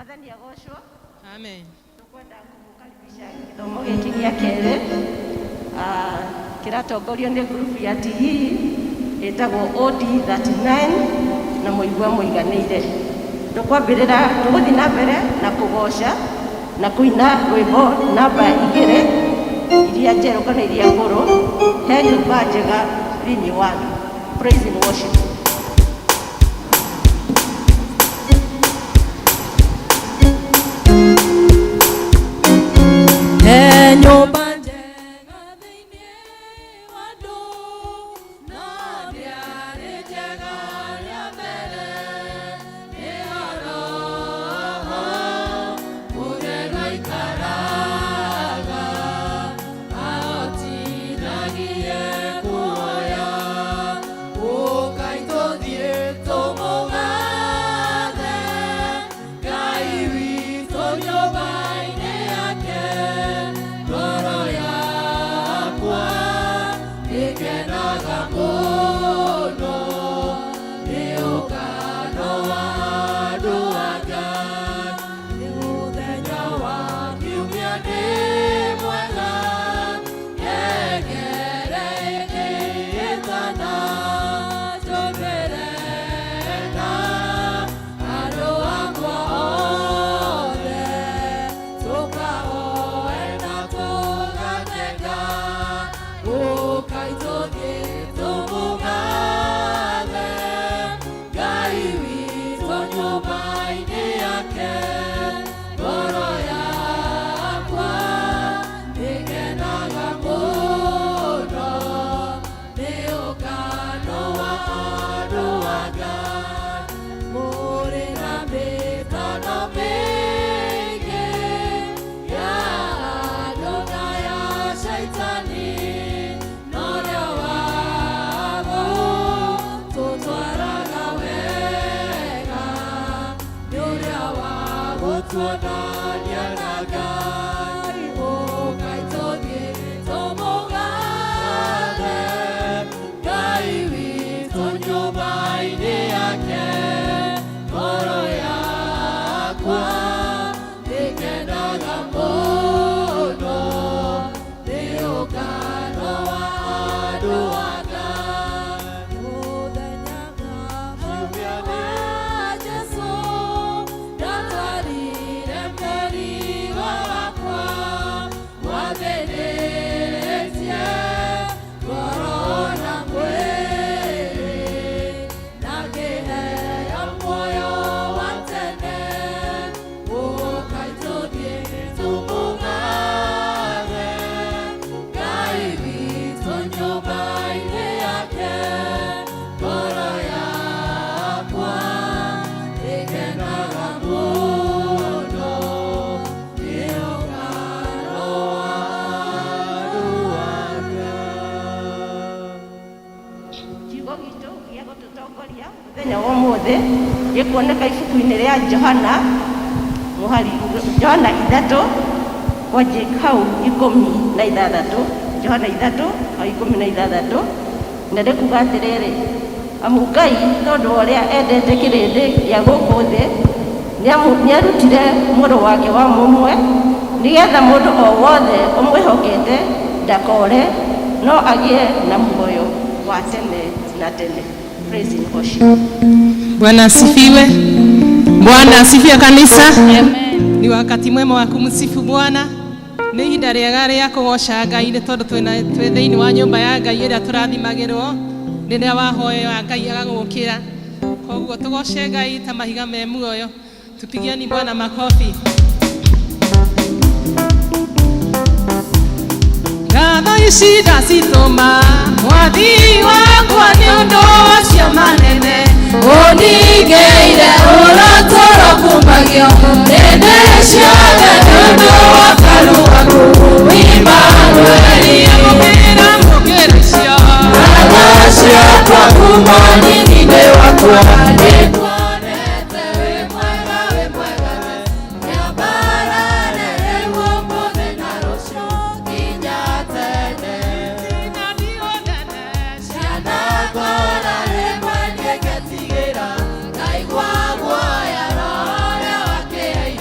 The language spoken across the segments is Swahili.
Mwathani agocwo. Amen. Tukwenda kumukaribisha githomo giki gia kere kiratongorio ni group ya P.C.E.A itagwo OD 39 na muigua muiganire. Tukwambirira tuguthi na mbere na kugoca na kuina rwimbo namba 2 iria njeru kana iria nguru he nyumba njega thini wa praise and worship. Gikuoneka ibuku-inĩ rĩa Jonah Jonah 3 kwanjia hau 16 Jonah 3:16 na rĩkuga atĩrĩrĩ amu Ngai tondũ ũrĩa endete kĩrĩndĩ gĩa gũkũ thĩ nĩarutire mũrũ wake wa mũmwe nĩgetha mũndũ o wothe ũmwĩhokete ndakore no agĩe na muoyo wa tene na tene. Praise and worship. Bwana asifiwe. Bwana asifiwe kanisa. Amen. Ni wakati mwema wa kumsifu Bwana. Ni ihinda rĩega rĩa kũgoca Ngai tondũ twĩ thĩinĩ wa nyũmba ya Ngai ĩrĩa tũrathimagĩrwo rĩrĩa wahoya Ngai agagũkĩra. Koguo tũgoce Ngai ta mahiga me muoyo. Tupigieni Bwana makofi. Ngatho ici ndacitũma mwathi wakwa nĩ ũndũ wacio manene ũningĩire ũrotoro kumagio hĩndĩ ciothe nĩ ũndũ wa karu waku Imanueli mũkĩra icio ngatho ciakwa kuma nini-inĩ wakwa nĩkuonete wĩ mwega nyambarane rĩu ũmũthĩ na rũciũ nginya tene ciana ngora rĩmwe nĩngetigĩra ngaigua guoya na ũrĩa wakĩheire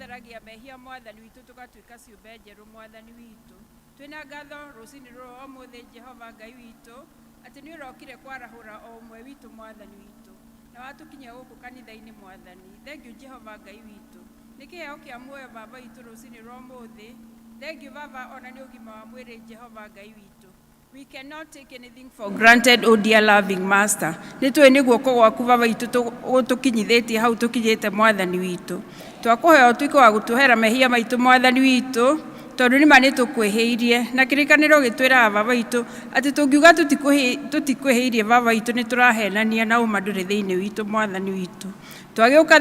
the twĩthagia mehia mwathani witũ tũgatuĩka ciũmbe njerũ mwathani witũ. Twĩna ngatho rũcinĩ rũrũ ũmũthĩ Jehova Ngai witũ atĩ nĩ ũrokire kwarahũra o ũmwe witũ mwathani witũ na watũkinyia gũkũ kanitha-inĩ mwathani. Thengiũ Jehova Ngai witũ nĩ kĩheo kĩa muoyo baba witũ rũcinĩ rwa ũmũthĩ. Thengiũ baba ona nĩ ũgima wa mwĩrĩ Jehova Ngai witũ. We cannot take anything for granted, oh dear loving master. Nĩtũĩ nĩ guoko gwaku baba witũ gũtũkinyithĩtie hau tũkinyĩte mwathani witũ. Twakũhoya ũtuĩke wa gũtũhera mehia maitũ mwathani witũ tondũ nĩma nĩ tũkwĩhĩirie na kĩrĩkanĩro gĩtwĩraga baba witũ atĩ tũngiuga tũtikwĩhĩirie baba witũ nĩ tũrahenania na ũma ndũrĩ thĩinĩ witũ mwathani witũ. Twagĩũka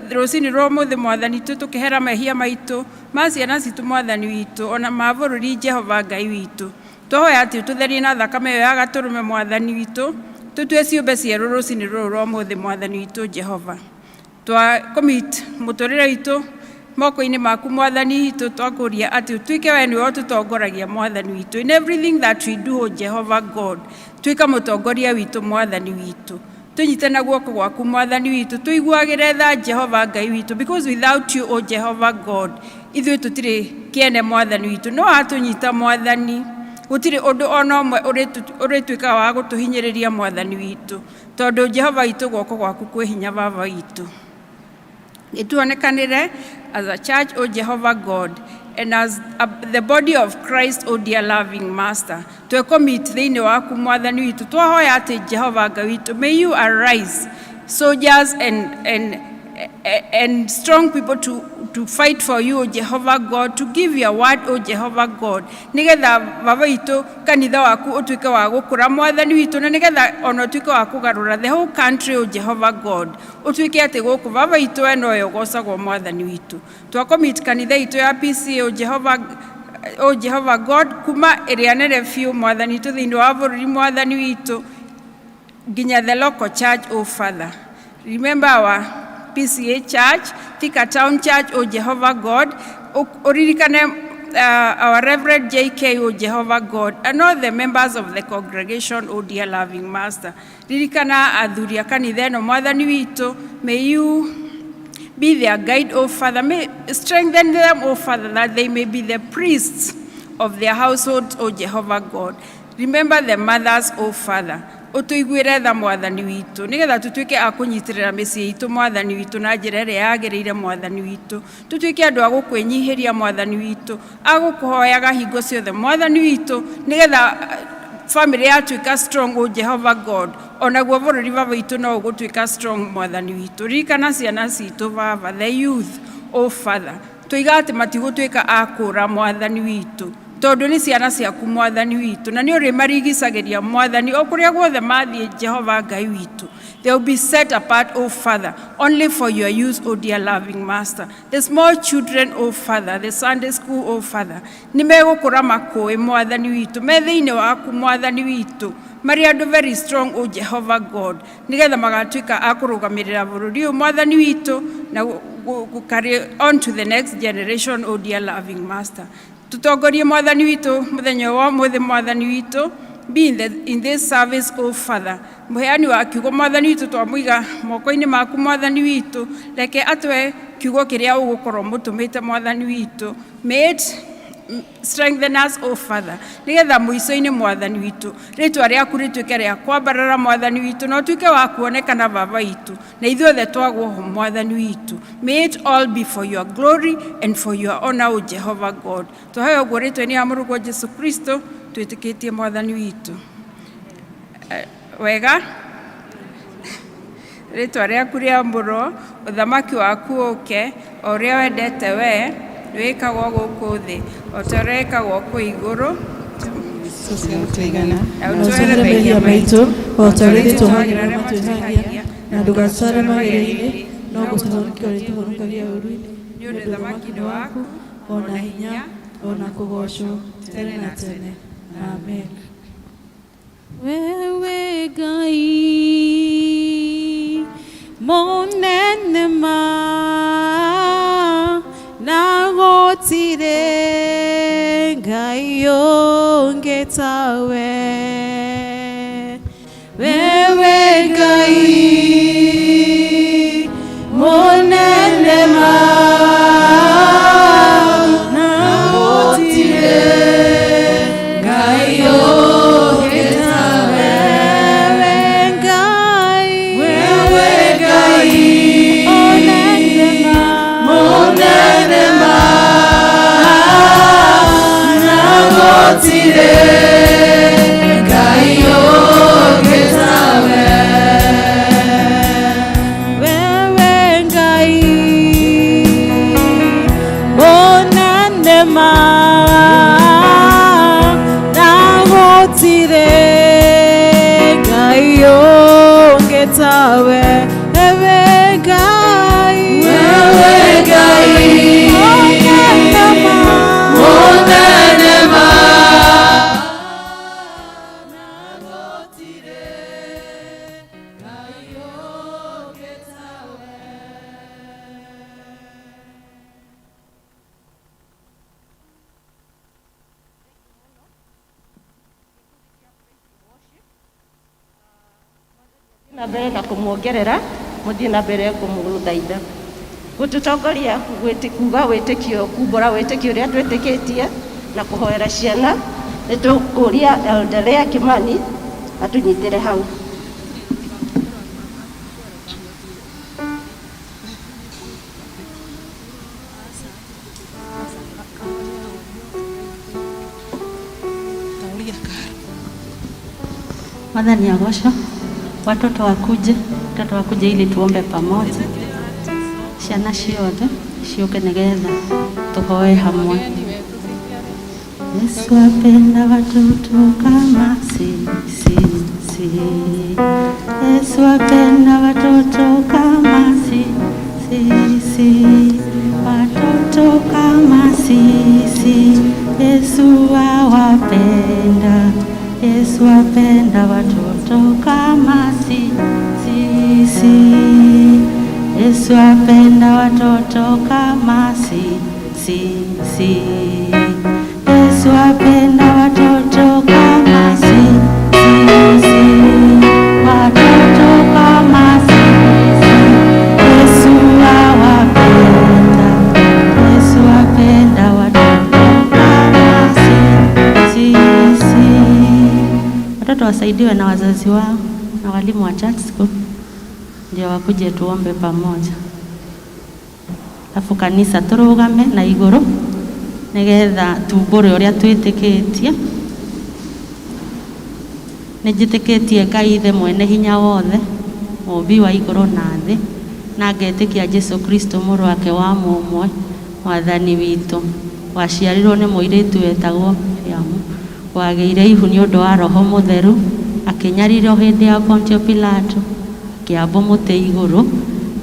rũcinĩ rwa ũmũthĩ mwathani witũ tũkĩhera mehia maitũ ma ciana citũ mwathani witũ ona ma bũrũri Jehova Ngai witũ. Twahoya atĩ ũtũtherie na thakame ĩyo ya gatũrũme mwathani witũ tũtue ciũmbe cierũ rũcinĩ rũrũ rwa ũmũthĩ mwathani witũ Jehova. Twa commit mũtũrĩre witũ moko-inĩ maku mwathani witũ twakũria atĩ ũtuĩke we nĩwe ũtũtongoragia mwathani witũ. In everything that we do, O Jehovah God, tuĩka mũtongoria witũ mwathani witũ. Tũnyite na guoko gwaku mwathani witũ tũiguagĩre tha Jehova Ngai witũ, because without you, O Jehovah God, ithuĩ tũtirĩ kĩene mwathani witũ. No watũnyita mwathani gũtirĩ ũndũ ona ũmwe ũrĩtuĩkaga wa gũtũhinyĩrĩria mwathani witũ tondũ Jehova witũ guoko gwaku kwĩ hinya baba witũ. Ituonekanire as a church, O Jehovah God, and as the body of Christ, O dear loving master. Twĩcommit thĩinĩ waku mwathani witũ twahoya atĩ Jehova Ngai witũ, may you arise soldiers and strong people to fight for you, O Jehovah God, to give your word, O Jehovah God. Nigetha baba witũ kanitha waku ũtuĩke wa gũkũra mwathani witũ na nigetha ona ũtuĩke wa kũgarũra the whole country, O Jehovah God. Ũtuĩke atĩ gũkũ baba witũ we nowe ũgocagwo mwathani witũ. Twacommit kanitha itũ ya P.C.E.A, O Jehovah God, kuma ĩrĩa nene biũ mwathani witũ thĩinĩ wa bũrũri mwathani witũ nginya the local church, O Father. Remember our P.C.E.A church, Thika town church, O Jehovah God. Uririkane our Reverend J.K., O Jehovah God, and all the members of the congregation, O dear loving master. Ririkana athuri a kanitha ĩno mwathani witũ, may you be their guide, O Father. May strengthen them, O Father, that they may be the priests of their households, O Jehovah God. Remember the mothers, O Father. Ũtũiguĩre tha mwathani witũ nigetha tũtuĩke a kũnyitĩrĩra mĩciĩ itũ mwathani witũ na njĩra ĩrĩa yagĩrĩire mwathani witũ. Tũtuĩke andũ a gũkwĩnyihĩria mwathani witũ, a gũkũhoyaga hingo ciothe mwathani witũ nigetha family yatuĩka strong, O Jehovah God. Onaguo bũrũri baba witũ no ũgũtuĩka strong mwathani witũ. Ririkana ciana citũ baba, the youth, O Father. Tũiga atĩ matigũtuĩka a kũũra mwathani witũ tondũ nĩ ciana ciaku mwathani witũ na nĩ ũrĩmarigicagĩria mwathani o kũrĩa guothe mathiĩ Jehova Ngai witũ. They will be set apart, O Father, only for your use, O dear loving master. The small children, O Father, the Sunday school, O Father, nĩ megũkũra makũĩ mwathani witũ me thĩinĩ waku mwathani witũ marĩ andũ very strong, O Jehovah God, nigetha magatuĩka a kũrũgamĩrĩra bũrũri ũyũ mwathani witũ na carry on to the next generation, O dear loving master. Tutongorie mwathani witũ mũthenya wa ũmũthĩ mwathani witũ, be in this service, O Father. Mũheani wa kiugo mwathani witũ twamũiga moko-inĩ maku mwathani witũ, reke atwe kiugo kĩrĩa ũgũkorwo mũtũmĩte mwathani witũ. May it strengthen us, O Father, nigetha mũico-inĩ mwathani witũ rĩtwa rĩaku rĩtuĩke rĩa kwambarara mwathani witũ na ũtuĩke wa kuonekana baba witũ na ithuothe twagwo ho mwathani witũ. May it all be for your glory and for your honor, O Jehovah God. Tũhoya ũguo rĩtwa-inĩ ya mũrũgwo Jesu Kristo twĩtĩkĩtie mwathani witũ. Wega rĩtwa rĩaku rĩamũrwo, ũthamaki waku ũke o ũrĩa wendete we wĩkagwo gũkũ thĩ o ta ũrĩa wĩkagwo kũ igũrũ. Na ũtũhere mehia maitũ o ta ũrĩa tũhagĩra matwĩhagia na ndũgatware magerio-inĩ no gũtũhonokia ũrĩa tũhonokagia ũũru-inĩ nĩ ũndũ ũthamaki nĩ waku ona hinya ona kũgocwo tene na tene. Amen. Wewe Ngai monene ma na gũtirĩ Ngai ũngĩ tawe. Wewe Ngai monene ma nagotire Ngai onge tawe ewe Ngai onenema nagotire Ngai onge tawe. na mbere na kumuongerera muthii na mbere kumuthaitha gututongoria kuga witikio kumbura witikio uria twitikitie na kuhoera ciana nitukuria Elderea Kimani atunyitire hau. Madhani ya gosho, watoto wakuje ili tuombe pamoja. Ciana ciothe ciuke nigetha tuhoe hamwe. Yesu apenda watoto kama sisi. Yesu apenda watoto kama sisi. Watoto kama sisi. Yesu awapenda. Yesu apenda watoto kama sisi. Yesu apenda watoto kama sisi. Yesu apenda watoto kama sisi. Watoto kama sisi. Yesu awapenda. Yesu apenda watoto kama sisi. Watoto wasaidiwe na wazazi wao na walimu wa church school ndio wakuje tuombe pamoja. Alafu kanisa turugame na iguru nigetha tumbure uria twitikitie. Nijitikitie Ngai ithe mwene hinya wothe muumbi wa iguru na thi, na ngetikia Jesu Kristo mũrũ wake wa mũmwe mwathani witu, waciarirwo nĩ mũirĩtu wetagwo Mariamu, wageire ihu nĩ ũndũ wa Roho Mũtheru, akĩnyarirwo hĩndĩ ya Pontio Pilato, akĩambwo mũtĩ igũrũ,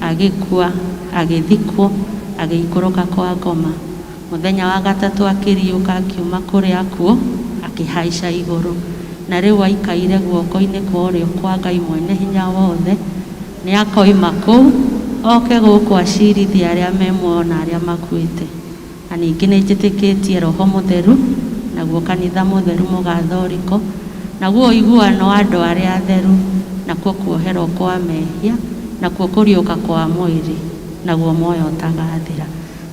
agĩkua, agĩthikwo, agĩikũrũka kwa ngoma. Mũthenya wa gatatũ akĩriũka akiuma kũrĩ akuũ, akĩhaica igũrũ, na rĩu aikaire guoko-inĩ kwa ũrĩo kwa Ngai mwene hinya wothe. Nĩ akoima kũu oke gũkũ acirithia arĩa me muoyo na arĩa makuĩte. Na ningĩ nĩ njĩtĩkĩtie Roho Mũtheru, naguo kanitha mũtheru mũgathoriko, naguo ũiguano wa andũ arĩa atheru, nakuo kuoherwo kwa mehia, nakuo kũriũka kwa mwĩrĩ, naguo muoyo ũtagathira.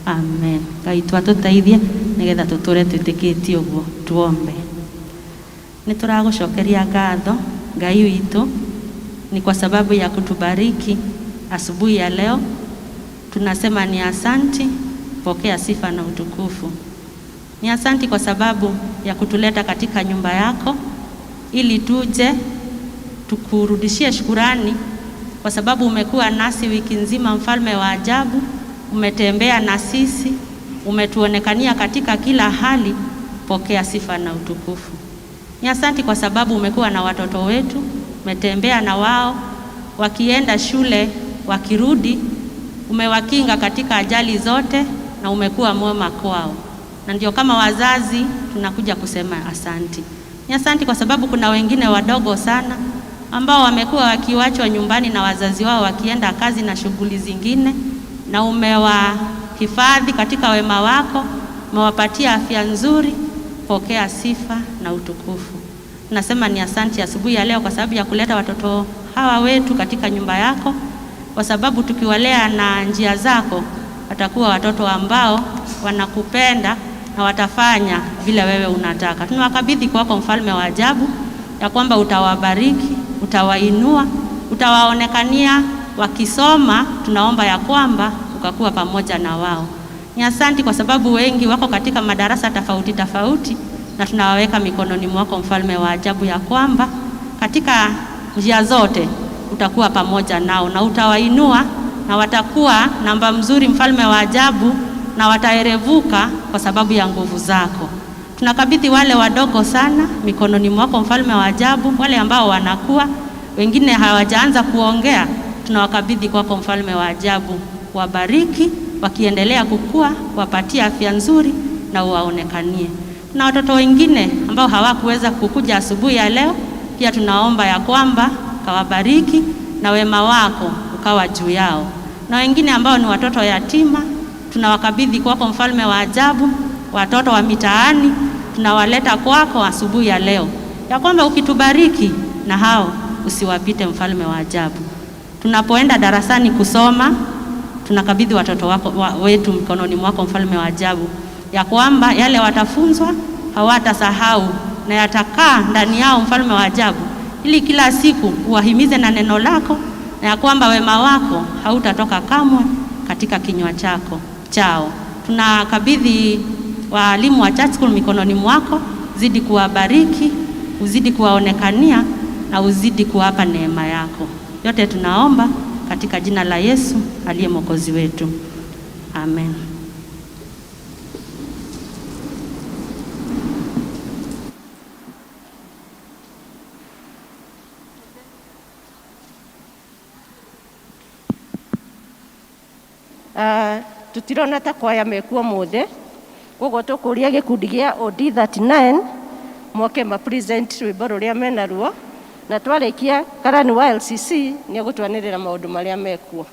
Amen. Ngai twatũteithie nigetha tũtũre twĩtĩkĩtie ũguo. Tuombe. Nĩtũragũcokeria ngatho Ngai witũ ni kwa sababu ya kutubariki asubuhi ya leo. Tunasema ni asanti, pokea sifa na utukufu. Ni asanti kwa sababu ya kutuleta katika nyumba yako ili tuje tukurudishie shukurani kwa sababu umekuwa nasi wiki nzima, mfalme wa ajabu. Umetembea na sisi, umetuonekania katika kila hali. Pokea sifa na utukufu. Ni asanti kwa sababu umekuwa na watoto wetu, umetembea na wao wakienda shule, wakirudi, umewakinga katika ajali zote na umekuwa mwema kwao. Na ndio kama wazazi tunakuja kusema asanti. Ni asanti kwa sababu kuna wengine wadogo sana ambao wamekuwa wakiwachwa nyumbani na wazazi wao wakienda kazi na shughuli zingine, na umewahifadhi katika wema wako, umewapatia afya nzuri. Pokea sifa na utukufu. Nasema ni asanti asubuhi ya leo kwa sababu ya kuleta watoto hawa wetu katika nyumba yako, kwa sababu tukiwalea na njia zako watakuwa watoto ambao wanakupenda na watafanya vile wewe unataka. Tunawakabidhi kwako mfalme wa ajabu, ya kwamba utawabariki, utawainua, utawaonekania wakisoma. Tunaomba ya kwamba ukakuwa pamoja na wao. Ni asanti kwa sababu wengi wako katika madarasa tofauti tofauti, na tunawaweka mikononi mwako mfalme wa ajabu, ya kwamba katika njia zote utakuwa pamoja nao na utawainua, na watakuwa namba mzuri mfalme wa ajabu, na wataerevuka kwa sababu ya nguvu zako. Tunakabidhi wale wadogo sana mikononi mwako, mfalme wa ajabu. Wale ambao wanakuwa, wengine hawajaanza kuongea, tunawakabidhi kwako, mfalme wa ajabu. Wabariki wakiendelea kukua, wapatie afya nzuri na uwaonekanie. Na watoto wengine ambao hawakuweza kukuja asubuhi ya leo, pia tunaomba ya kwamba kawabariki na wema wako ukawa juu yao. Na wengine ambao ni watoto yatima, tunawakabidhi kwako, mfalme wa ajabu. Watoto wa mitaani tunawaleta kwako asubuhi ya leo, ya kwamba ukitubariki na hao usiwapite, mfalme wa ajabu. Tunapoenda darasani kusoma, tunakabidhi watoto wetu mikononi mwako, mfalme wa ajabu, ya kwamba yale watafunzwa hawatasahau na yatakaa ndani yao, mfalme wa ajabu, ili kila siku uwahimize na neno lako, na ya kwamba wema wako hautatoka kamwe katika kinywa chao. Tunakabidhi walimu wa church school mikononi mwako, zidi kuwabariki, uzidi kuwaonekania na uzidi kuwapa neema yako. Yote tunaomba katika jina la Yesu aliye Mwokozi wetu. Amen. Tutirona ta kwaya mekuo mothe, koguo tukuria gikundi gia OD39 moke ma present rwimbo ruria mena ruo, na twarikia karani wa LCC ni gutwanirira maundu maria mekuo.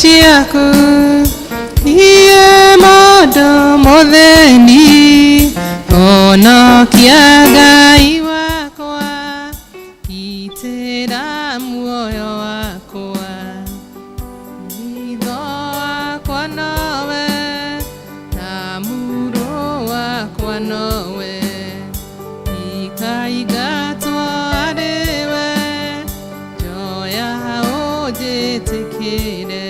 Ciaku iye modo motheni onokia Ngai wakwa itĩra muoyo wakwa ritho wakwa nowe na muuro wakwa nowe ikaigatwo arĩwe njoya ũnjĩtĩkĩre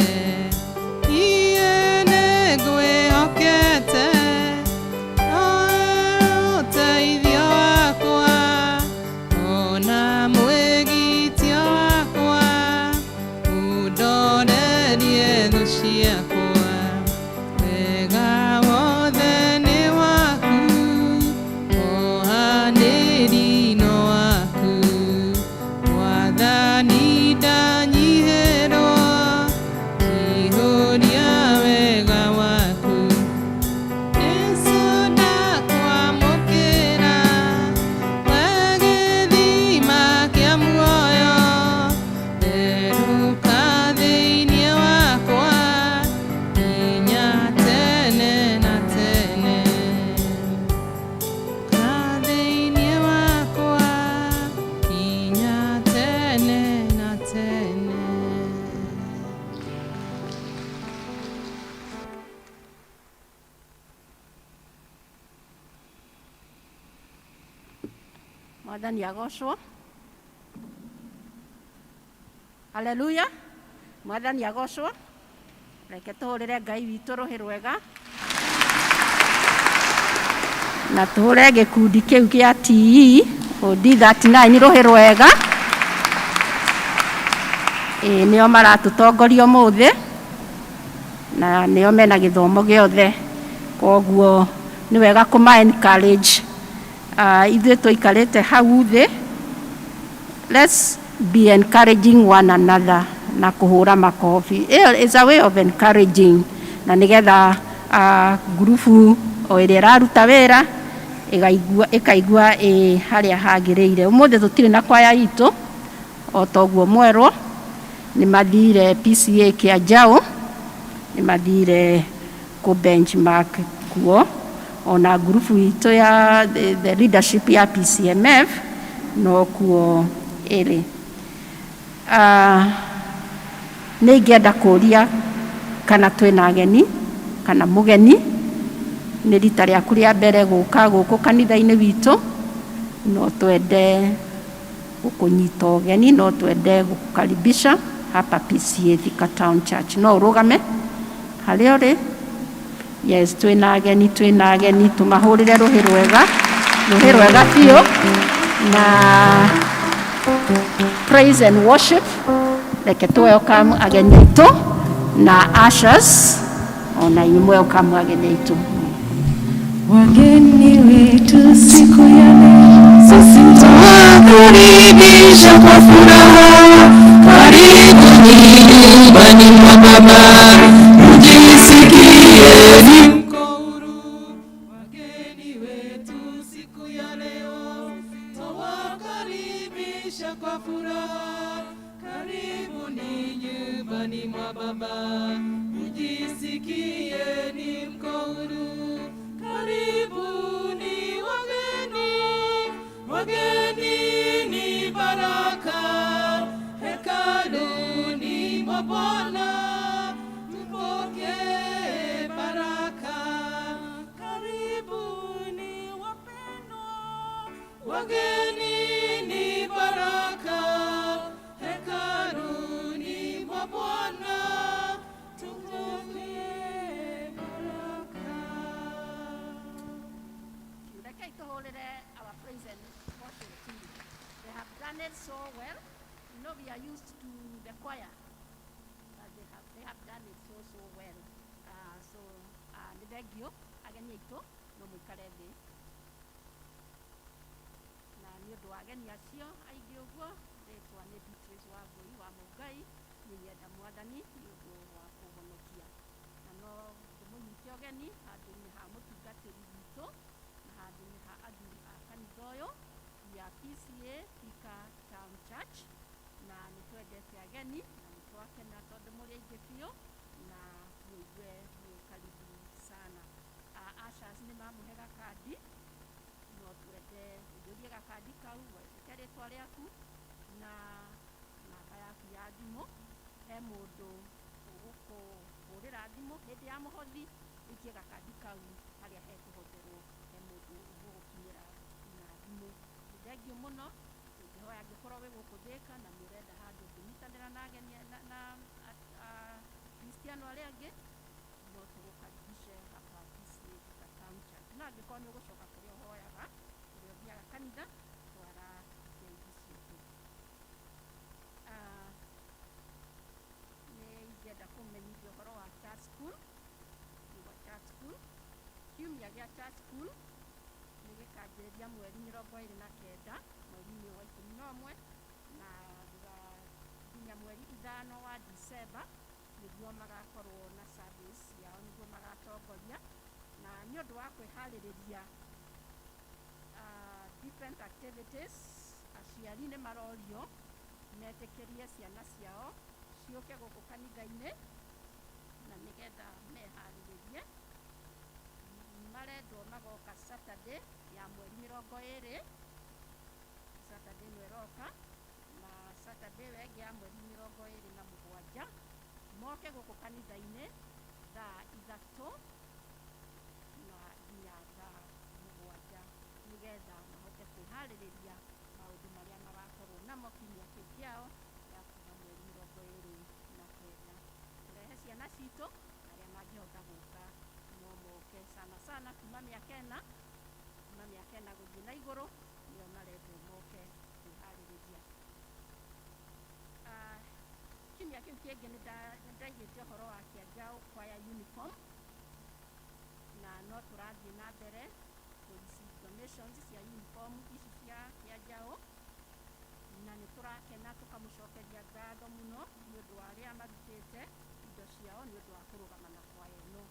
Mwathani agocwo. Haleluya. Mwathani agocwo. Reke tuhurire Ngai witũ rũhĩ rwega. Na tuhurire gĩkundi kĩu gĩa P.C.E.A OD39 rũhĩ rwega. Nĩo maratũtongoria ũmũthĩ na nĩo mena gĩthomo gĩothe, koguo nĩ wega kũma encourage. Ithuĩ tũikarĩte hau thĩ, let's be encouraging one another. na kuhura makofi. It's a way of encouraging na nigetha grupu o ĩrĩa ĩraruta wĩra ĩkaigua harĩa hagĩrĩire. Ũmũthĩ tũtirĩ na kwaya itũ o toguo mwerwo, nĩ mathire P.C.E.A kĩa Njaũ, nĩ mathire ku benchmark kuo, ona grupu itũ ya the leadership ya PCMF no kuo ĩrĩ. Nĩ ingĩenda kũria kana twĩna ageni kana mũgeni, nĩ rita rĩaku rĩa mbere gũka gũkũ kanitha-inĩ witũ, no twende gũkũnyita ũgeni, no twende gũkũkaribisha hapa P.C.E.A Thika Town Church. No ũrũgame harĩa ũrĩ. Yes, twĩna ageni, tũmahũrĩre rũhĩ rwega biũ na praise and worship. Reke tu welcome ageni aitũ na ushers, ona inyuĩ welcome ageni aitũ. Wageni wetu siku ya leo, sisi twakaribisha kwa furaha. Karibuni nyumbani mwa Baba, mjisikie ni mko huru. Wageni wetu siku ya leo, twakaribisha kwa furaha. Karibuni nyumbani mwa Baba, mjisikie ni mko huru. Karibuni wageni ni baraka hekaluni mwa Bwana, tupokee baraka. Karibuni wapendwa, wageni ni baraka hekaluni mwa Bwana, tupokee baraka. Our praise and worship team. They have done it so well. You know, we are used to the choir, but they have done it so well. Nĩ thengio ageni aitũ, no mũikare thĩ. Na nĩ ũndũ wa ageni acio aingĩ ũguo, rĩtwa nĩ Beatrice wa Mbũi wa Mũngai, nĩ nyenda Mwathani nĩ ũndũ wa kũhonokia. Na no ndĩmũnyite ũgeni handũ-inĩ ha mũtungatĩri witũ na handũ-inĩ ha athuri a kanitha ũyũ ya P.C.E.A Thika Town Church, na nĩ twendete ageni na nĩ twakena tondũ mũrĩ aingĩ biũ na mũigue mwĩ karibu sana. Ushers nĩ mamũhe gakandi, no twende ũjũrie gakandi kau, wandĩke rĩtwa rĩaku na namba yaku ya thimũ. He mũndũ ũgũkũhũrĩra thimũ hĩndĩ ya mũhothi, wĩikie gakandi kau harĩa hekũhotherwo, he mũndũ ũgũgũkinyĩra na thimũ. Nĩ thengio mũno, tũngĩhoya angĩkorwo wĩ gũkũ Thika na nĩ ũrenda handũ ũngĩnyitanĩra na ageni na Kristiano arĩa angĩ, no tũgũkaribishe hapa P.C.E.A Thika Town Church. No angĩkorwo nĩ ũgũcoka kũrĩa ũhoyaga, kũrĩa ũthiaga kanitha, twara ngeithi ciitũ. Nĩ ingĩenda kũmenyithia ũhoro wa church school. Kiumia gĩa church school nĩ gĩkanjĩrĩria mweri 29 mweri-inĩ wa 11 na nginya mweri 5 wa December, nĩguo magakorwo na service yao, nĩguo magatongoria. Na nĩ ũndũ wa kwĩharĩrĩria different activities, aciari nĩ marorio metĩkĩrie ciana ciao ciũke gũkũ kanitha-inĩ na nĩgetha meharĩrĩrie. Marendwo magoka Saturday ya mweri 20, Saturday ĩno ĩroka, na Saturday ĩyo ĩngĩ ya mweri 27 moke gũkũ kanitha-inĩ thaa 3 na nginya thaa 7, nĩgetha mahote kwĩharĩrĩria maũndũ marĩa magakorwo namo kiumia kĩu kĩao ya kuma mweri 29. Tũrehe ciana citũ, arĩa mangĩhota gũka no moke, sana kuma mĩaka 4 gũthiĩ na igũrũ, nĩo marendwo moke kwĩharĩrĩria. Kiumia kĩu kĩngĩ nĩ ndaigĩte ũhoro wa Kĩanjaũ kwaya uniform, na no tũrathiĩ na mbere kũ receive donations cia uniform ici cia Kĩanjaũ, na nĩ tũrakena tũkamũcokeria ngatho mũno nĩ ũndũ wa arĩa marutĩte indo ciao nĩ ũndũ wa kũrũgama na kwaya ĩno.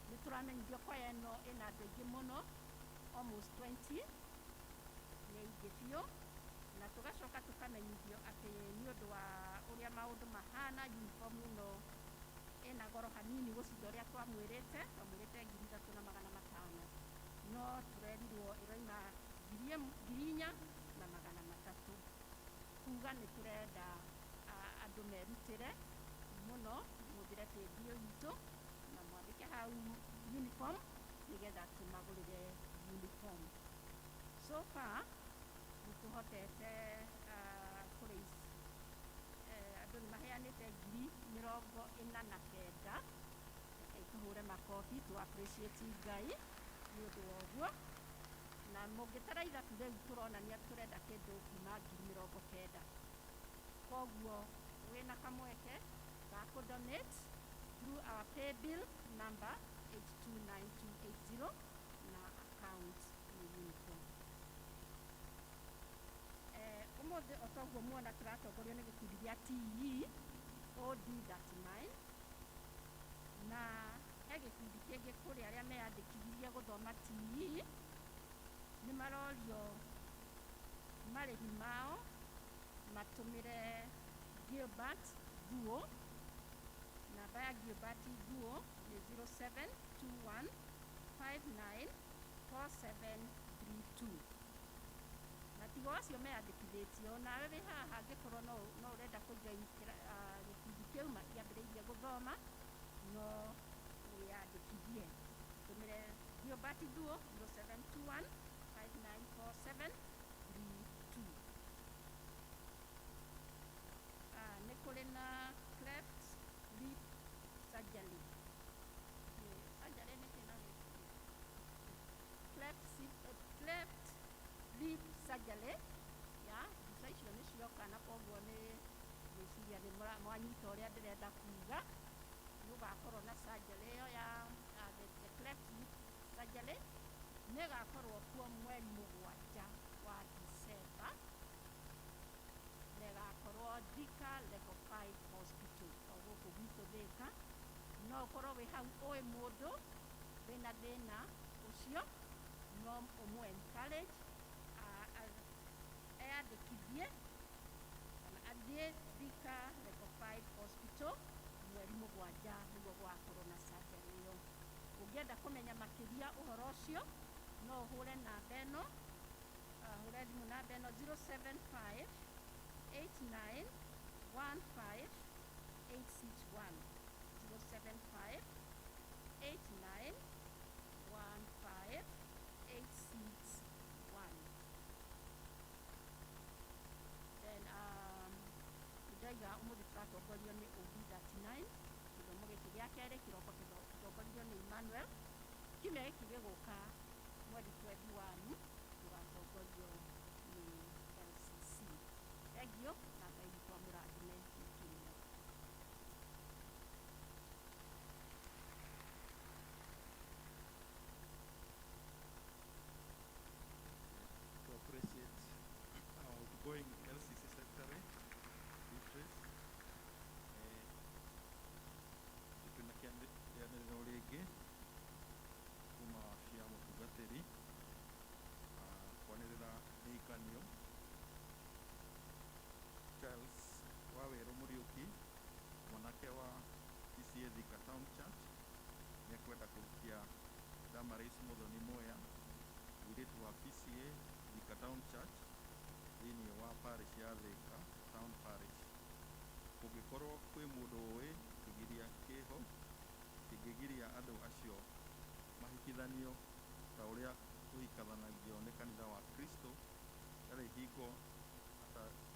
Nĩ tũramenyithio kwaya ĩno ĩna andũ aingĩ mũno, almost 20, nĩ aingĩ biũ, na tũgacoka tũkamenyithio atĩ nĩ ũndũ wa ũrĩa maũndũ mahana, uniform ĩno ĩna goro hanini gũcinda ũrĩa twamwĩrĩte 3,500, no tũrerirwo ĩroima 4,300. Kuga nĩ tũrenda andũ merutĩre mũno mũthire tĩndi ũyũ witũ na mwandĩke hau uniform nĩgetha tũmagũrĩre uniform. So far nĩ tũhotete kũrĩi andũ nĩ maheanĩte 49,000. Rekei tũhũre makobi tũ appreciate Ngai nĩ ũndũ wa ũguo, na mũngĩtara ithabu rĩu tũronania tũrenda kĩndũ kuma 90,000. Koguo wĩna kamweke ga kũ-donate through our pay bill number 829280 na account nĩ uniform. Ũmũthĩ o toguo muona tũratongorio nĩ gĩkundi gĩa P.C.E.A OD39, na he gĩkundi kĩngĩ kũrĩ arĩa meyandĩkithirie gũthoma P.C.E.A nĩ marorio marĩhi mao matũmĩre Gilbert Guo. Namba ya Gilbert Guo nĩ 0721594732. Na tigo acio meyandĩkithĩtie, o nawe wĩ haha angĩkorwo no ũrenda kũingĩra gĩkundi kĩu matiambĩrĩirie gũthoma, no wĩyandĩkithie. Tũmĩre Gilbert Guo 0721594732. Nĩ kũrĩ na cleft lip surgery. Surgery nĩ kĩna cleft lip surgery ya mbica icio nĩ cioka, na koguo nĩ gwĩciria nĩ mwanyita ũrĩa ndĩrenda kuga. Nĩ ũgakorwo na surgery ĩyo ya the cleft lip surgery, nĩ ĩgakorwo kuo mweri 7 wa December, na ĩgakorwo Thika level 5 hospital o gũkũ gwitũ Thika. No ũkorwo wĩ hau ũĩ mũndũ wĩna thĩna ũcio, no ũmũ encourage eyandĩkithie kana athiĩ Thika level 5 hospital mweri 7 nĩguo gũgakorwo na surgery ĩyo. Ũngĩenda kũmenya makĩria ũhoro ũcio no ũhũre namba ĩno, hũre thimũ namba ĩno 07589158861, 07589158861. Then ndaiga ũmũthĩ tũratongorio nĩ OD39, gĩthomo gĩkĩ gĩa kerĩ kĩroko gĩtongorio nĩ Emmanuel. Kiumia gĩkĩ gĩgũka mweri 21 tũgatongorio nĩ LCC. Thengio na Ngai witũ amũrathime kiumia. To appreciate our outgoing LCC secretary, Beatrice. Tuna kĩanĩrĩro rĩngĩ kuma wabici ya mũtungatĩri kwanĩrĩra rĩkanio. Charles Wawerũ Mũriũki, mwanake wa P.C.E.A Thika Town Church, nĩ ekwenda kũrukia Damaris Mũthoni Mwea, mũirĩtu wa P.C.E.A Thika Town Church thĩinĩ wa parish ya Thika Town Parish. Kũngĩkorwo kwĩ mũndũ ũĩ kĩgiria kĩho kĩngĩgiria andũ acio mahikithanio ta ũrĩa kũhikathanagio nĩ kanitha wa Kristo, harĩ hingo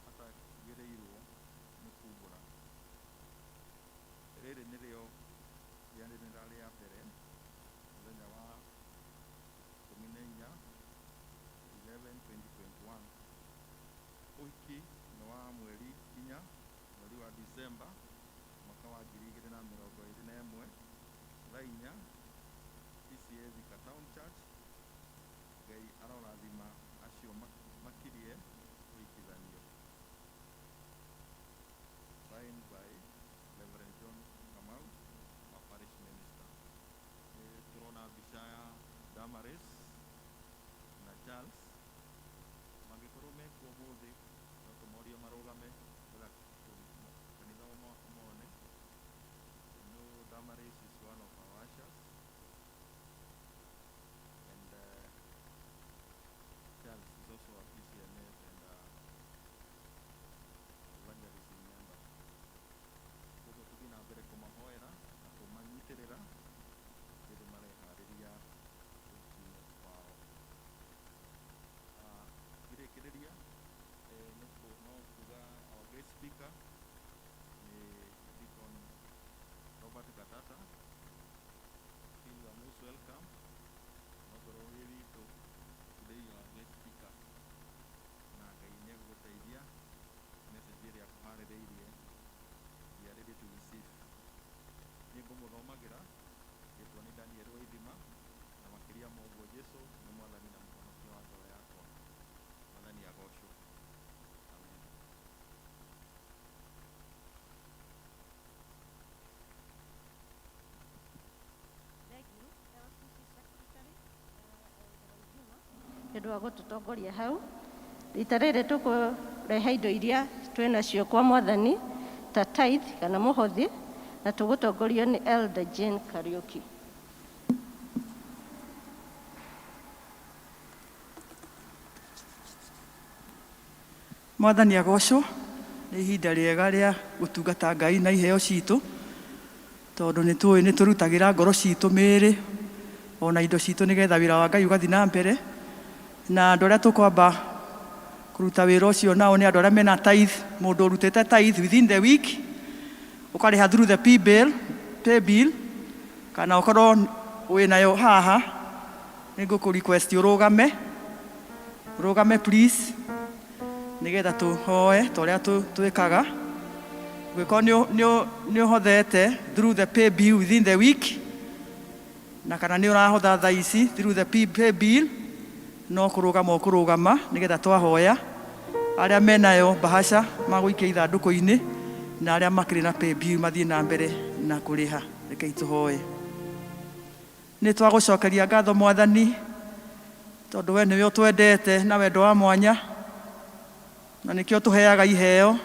atagĩrĩirwo nĩ kumbũra. Rĩrĩ nĩrĩo rĩanĩrĩra rĩa mbere mũthenya wa 14/11/2021. Ũhiki nĩ wa mweri 4 mweri wa Disemba mwaka wa 2021, thaa 4 P.C.E.A Thika Town Church. Ngai arorathima acio makirie ũhikithanio. nĩ ũndũ wa gũtũtongoria hau. Rita rĩrĩ tũkũrehe indo iria twĩnacio kwa Mwathani ta tithe kana mũhothi, na tũgũtongorio nĩ Elder Jane Kariuki. Mwathani agocwo, nĩ ihinda rĩega rĩa gũtungata Ngai na iheo citũ, tondũ nĩ tũĩ nĩ tũrutagĩra ngoro citũ, mĩĩrĩ ona indo citũ nĩgetha wĩra wa Ngai ũgathiĩ na mbere. Na andũ arĩa tũkwamba kũruta wĩra ũcio nao nĩ andũ arĩa mena tithe. Mũndũ ũrutĩte tithe within the week ũkarĩha through the pay bill, kana ũkorwo wĩnayo haha, nĩ ngũkũ request ũrũgame please, nĩgetha tũhoe ta ũrĩa twĩkaga. Ũngĩkorwo nĩ ũhothete through the pay bill within the week, na kana nĩ ũrahotha thaa ici through the pay bill, no kũrũgama nĩgetha twahoya. Arĩa menayo bahasha magũikia ithandũkũ-inĩ, na arĩa makĩrĩ na pay bill mathiĩ na mbere na kũrĩha. Rekei tũhoe. Nĩ twagũcokeria ngatho Mwathani, tondũ we nĩwe ũtwendete na wendo wa mwanya, na nĩkĩo tũheaga iheo,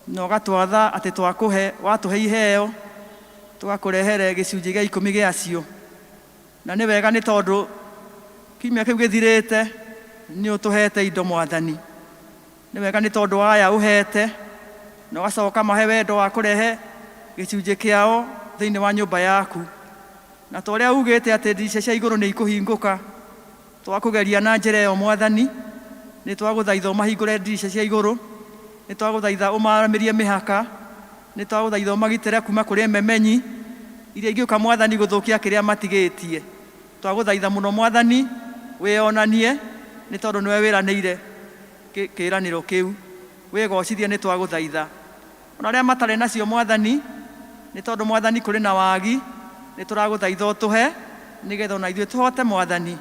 na ũgatwatha atĩ watũhe iheo tũgakũrehere gĩcunjĩ gĩa 10 gĩacio. Na nĩ wega nĩ tondũ kiumia kĩu gĩthirĩte nĩ ũtũhete indo Mwathani. Nĩ wega nĩ tondũ aya ũhete, na ũgacoka mahe wendo wa kũrehe gĩcunjĩ kĩao thĩinĩ wa nyũmba yaku. Na ta ũrĩa ugĩte atĩ ndirica cia igũrũ nĩ ikũhingũka, twakũgeria na njĩra ĩyo Mwathani, nĩ twagũthaitha ũmahingũre ndirica cia igũrũ, nĩ twagũthaitha ũmaramĩrie mĩhaka, nĩ twagũthaitha ũmagitĩre kuma kũrĩ memenyi iria ingĩũka Mwathani gũthũkia kĩrĩa matigĩtie. Twagũthaitha mũno Mwathani wĩonanie, nĩ tondũ nĩwe wĩranĩire kĩĩranĩro kĩu. Wĩgocithie nĩ twagũthaitha. Ona arĩa matarĩ nacio Mwathani, nĩ tondũ Mwathani kũrĩ na wagi, nĩ tũragũthaitha ũtũhe, nĩgetha ona ithuĩ tũhote Mwathani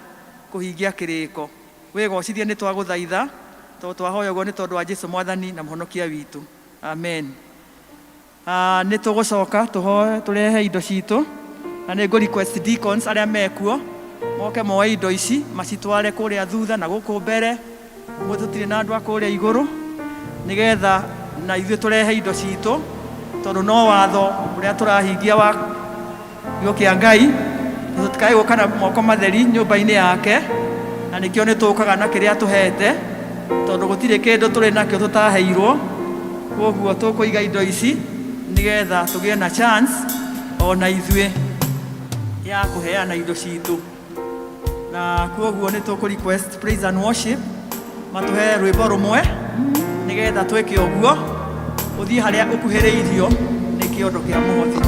kũhingia kĩrĩko. Wĩgocithie nĩ twagũthaitha, tondũ twahoya ũguo nĩ tondũ wa Jesũ Mwathani na mũhonokia witũ. Amen. Nĩ tũgũcoka tũhoe tũrehe indo citũ, na nĩ ngũ request deacons arĩa mekuo moke moe indo ici macitware kũrĩa thutha na gũkũ mbere, tũtirĩ na andũ a kũrĩa igũrũ, nĩgetha na ithuĩ tũrehe indo citũ, tondũ no watho ũrĩa tũrahingia wa gĩũkia Ngai, tũtikae gũka na moko matheri nyũmba-inĩ yake, na nĩkĩo nĩ tũkaga na kĩrĩa tũhete, tondũ gũtirĩ kĩndũ tũrĩ nakĩo tũtaheirwo. Koguo tũkũiga indo ici nĩgetha tũgĩe na chance ona ithuĩ ya kũheana indo citũ. Na koguo nĩ tũkũ request praise and worship matũhe rwĩmbo rũmwe, nĩgetha twĩke ũguo, ũthiĩ harĩa ũkuhĩrĩirio nĩ kĩondo kĩa mũhothi.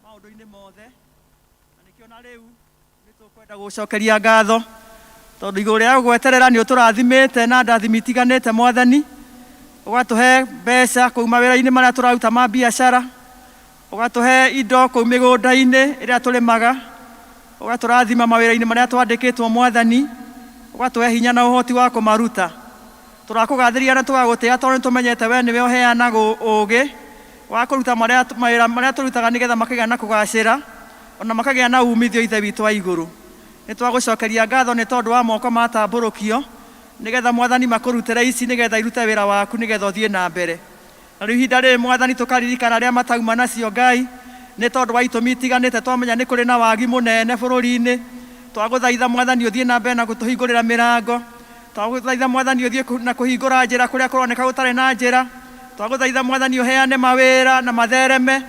Maũndũ-inĩ mothe, na nĩkĩo na rĩu nitukwenda gucokeria ngatho tondu iguru ria gweterera ni uturathimite na ndathimi itiganite Mwathani, ugatuhe mbeca kuuma wira-ini maria turaruta ma biashara, ugatuhe indo kuu migunda-ini iria turimaga, ugaturathima mawira-ini maria twandikitwo Mwathani, ugatuhe hinya na uhoti wa kumaruta. Turakugathiria na tugagutia tondu nitumenyete we niwe uheanaga ugi wa kuruta mawira maria turutaga nigetha makagĩa na kugacira ona makagĩa na umithio ithe witũ wa iguru. Nitwagucokeria ngatho ni tondu wa moko matamburukio nigetha Mwathani makurutire ici nigetha irute wira waku nigetha uthie na mbere. Na riu ihinda rĩrĩ Mwathani tukaririkana aria matauma nacio Ngai ni tondu wa itũmi itiganite twamenya ni kuri na wagi munene bũrũri-inĩ. Twaguthaitha Mwathani uthie na mbere na gutuhingurira mirango. Twaguthaitha Mwathani uthie na kuhingura njira kuria kuroneka gutari na njira. Twaguthaitha Mwathani uheane mawira na mathereme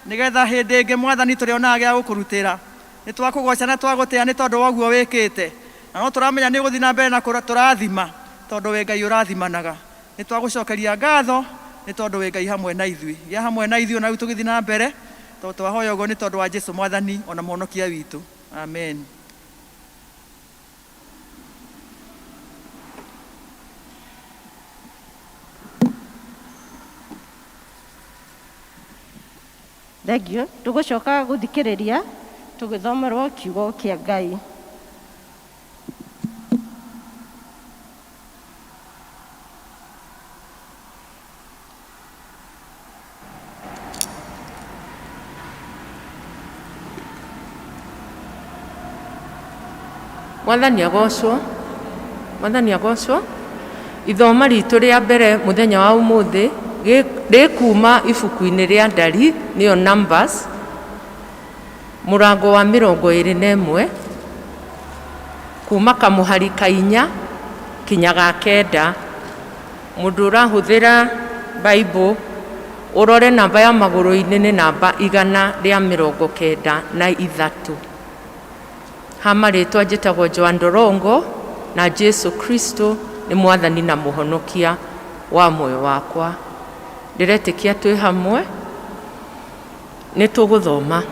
nigetha hindi ingi Mwathani turionaga gĩa gukurutira. Ni twakugoca na twagutia ni tondu wa guo wikite. Na no turamenya ni guthii na mbere na turathima tondu we Ngai urathimanaga. Ni twagucokeria ngatho ni tondu we Ngai hamwe na ithui. Gĩa hamwe na ithui ona riu tugithii na mbere tondu twahoya uguo ni tondu wa Jesu Mwathani ona muhonokia witu. Amen. Thengio, tugucoka guthikiriria tugithomerwo kiugo kia Ngai. Mwathani agocwo. Mwathani agocwo. Ithoma ritu ria mbere muthenya wa umuthi rikuma ibuku-ini ria ndari niyo Numbers murango wa 21 kuma kamuhari ka 4 kinya ga 9. Mundu urahuthira Bible urore namba ya maguru-ini ni namba 193. Hama ritwa njitagwo Joan Dorongo na Jesu Kristo ni Mwathani na muhonokia wa moyo wakwa. Ndiretikia twi hamwe ni tuguthoma.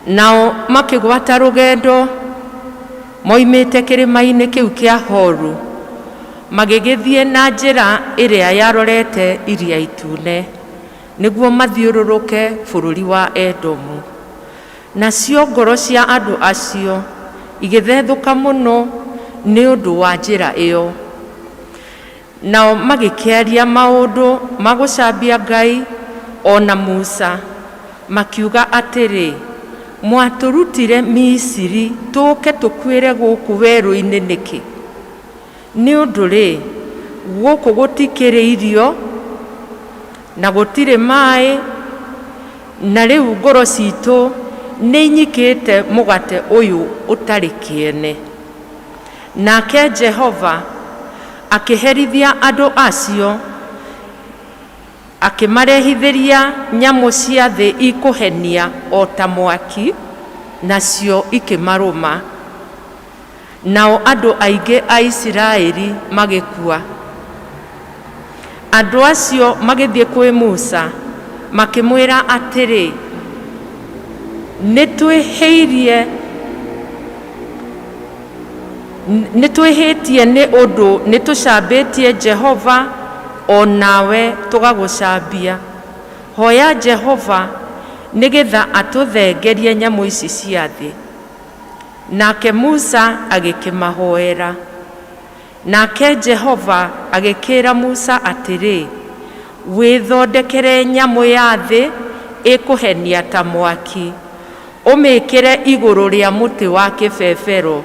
Nao makigwata rugendo moimite kirima-ini kiu kia Horu magigithie na njira iria yarorete iria itune niguo mathiururuke bururi wa Edomu. Nacio ngoro cia andu acio igithethuka muno ni undu wa njira iyo. Nao magikiaria maundu magucambia Ngai ona Musa makiuga atiri, mwaturutire Misiri tuke tukwire guku weru-ini niki? Ni undu ri guku gutikiri irio na gutire mai na riu ngoro citu ni inyikite mugate uyu utari kiene. Nake Jehova akiherithia andu acio akimarehithiria nyamu cia thi ikuhenia o ta mwaki nacio ikimaruma. Nao andu aingi a Isiraeli magikua. Andu acio magithie kwi Musa makimwira atiri, nitwihitie ni undu nitucambitie Jehova o nawe tugagucambia. Hoya Jehova nigetha atuthengerie nyamu ici cia thi. Nake Musa agikimahoera. Nake Jehova agikira Musa atiri, withondekere nyamu ya thi ikuhenia ta mwaki, umikire iguru ria muti wa kibebero.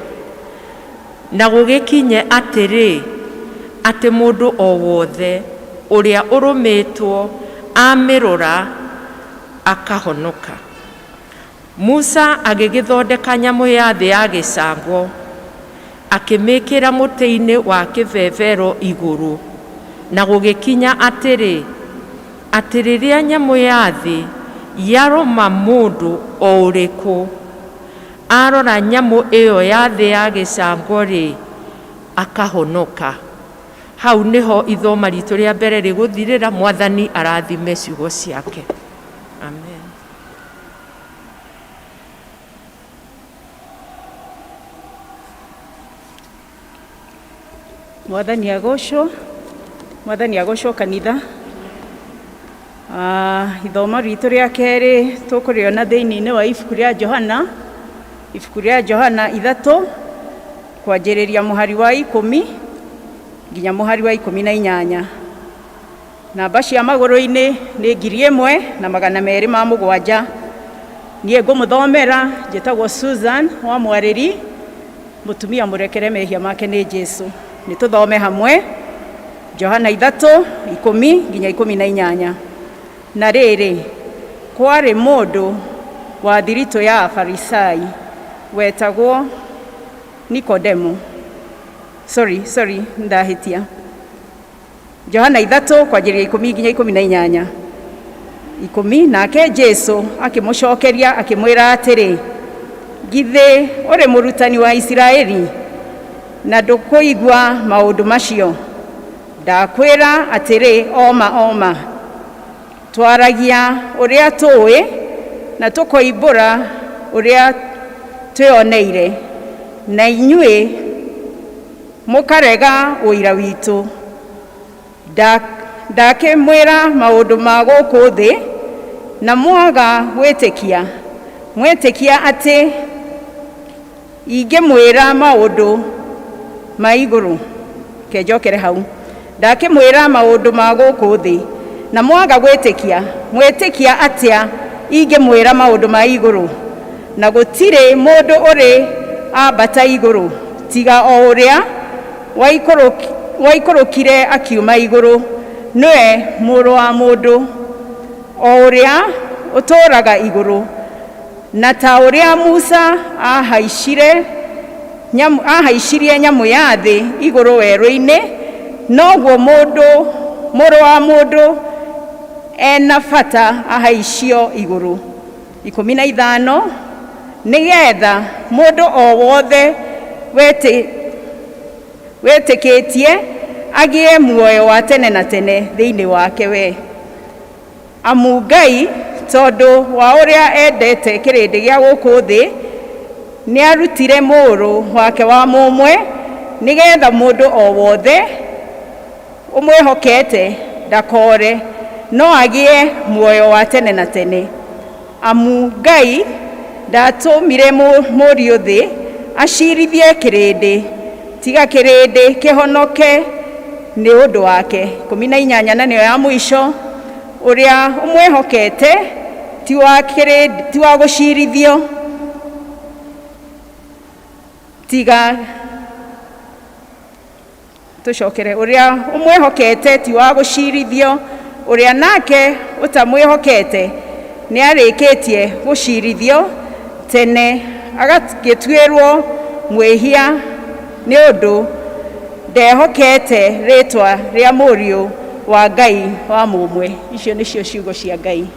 Na gugikinye atiri, ati mundu o wothe uria urumitwo amirora akahonoka. Musa agigithondeka nyamu ya thi ya gicango akimikira muti-ini wa kibebero iguru. Na gugikinya atiri, ati riria nyamu ya thi yaroma mundu o uriku arora nyamu iyo ya thi ya gicango ri akahonoka. Hau niho ithoma ritu ria mbere riguthirira. Mwathani arathime ciugo ciake. Amen. Mwathani agocwo kanitha. Ithomo ritũ rĩa kerĩ tũkũrĩona thĩinĩ wa ibuku rĩa Johana 3 kwanjĩrĩria mũhari wa 10 nginya mũhari wa 18. Namba cia magũrũ-inĩ nĩ 1207. Niĩ ngũmũthomera, njĩtagwo Susan wa Mwarĩri, mũtumia mũrekere mehia make nĩ Jesu. Nĩ tũthome hamwe Johana 3:10 nginya 18. Na rĩrĩ, kwarĩ mũndũ wa thiritũ ya Afarisai wetagwo Nikodemu. Ndahĩtia. Johana 3 kwanjĩrĩria 10 nginya 18. 10. Nake Jesu akĩmũcokeria akĩmwĩra atĩrĩ, githĩ ũrĩ mũrutani wa Isiraeli na ndũkũigua maũndũ macio? Ndakwĩra atĩrĩ, oma twaragia ũrĩa tũĩ na tũkoimbũra ũrĩa twĩoneire, na inyuĩ mũkarega ũira witũ. Ndakĩmwĩra maũndũ ma gũkũ thĩ na mwaga gwĩtĩkia. Mwĩtĩkia atĩ ingĩmwĩra maũndũ ma igũrũ. Kenjokere hau. Ndakĩmwĩra maũndũ ma gũkũ thĩ na mwaga gwĩtĩkia. Mwĩtĩkia atĩa ingĩmwĩra maũndũ ma igũrũ? Na gũtirĩ mũndũ ũrĩ ambata igũrũ tiga o ũrĩa waikũrũkire akiuma igũrũ, nĩwe mũrũ wa mũndũ, o ũrĩa ũtũũraga igũrũ. Na ta ũrĩa Musa ahaicirie nyamũ ya thĩ igũrũ werũ-inĩ, noguo mũrũ wa mũndũ ena bata ahaicio igũrũ. 15. Nĩgetha mũndũ o wothe wetĩkĩtie agĩe muoyo wa tene na tene thĩinĩ wake we. Amu Ngai tondũ wa ũrĩa endete kĩrĩndĩ gĩa gũkũ thĩ, nĩ arutire mũrũ wake wa mũmwe, nĩgetha mũndũ o wothe ũmwĩhokete ndakore, no agĩe muoyo wa tene na tene. Amu Ngai ndatũmire mũriũ thĩ acirithie kĩrĩndĩ, tiga kĩrĩndĩ kĩhonoke nĩ ũndũ wake. 18 na nĩyo ya mũico. Ũrĩa ũmwĩhokete ti wa gũcirithio, tiga tũcokere. Ũrĩa ũmwĩhokete ti wa gũcirithio, ũrĩa nake ũtamwĩhokete nĩ arĩkĩtie gũcirithio tene, agagĩtuĩrwo mwĩhia nĩ ũndũ ndehokete rĩtwa rĩa mũriũ wa Ngai wa mũmwe. Icio nĩcio ciugo cia Ngai.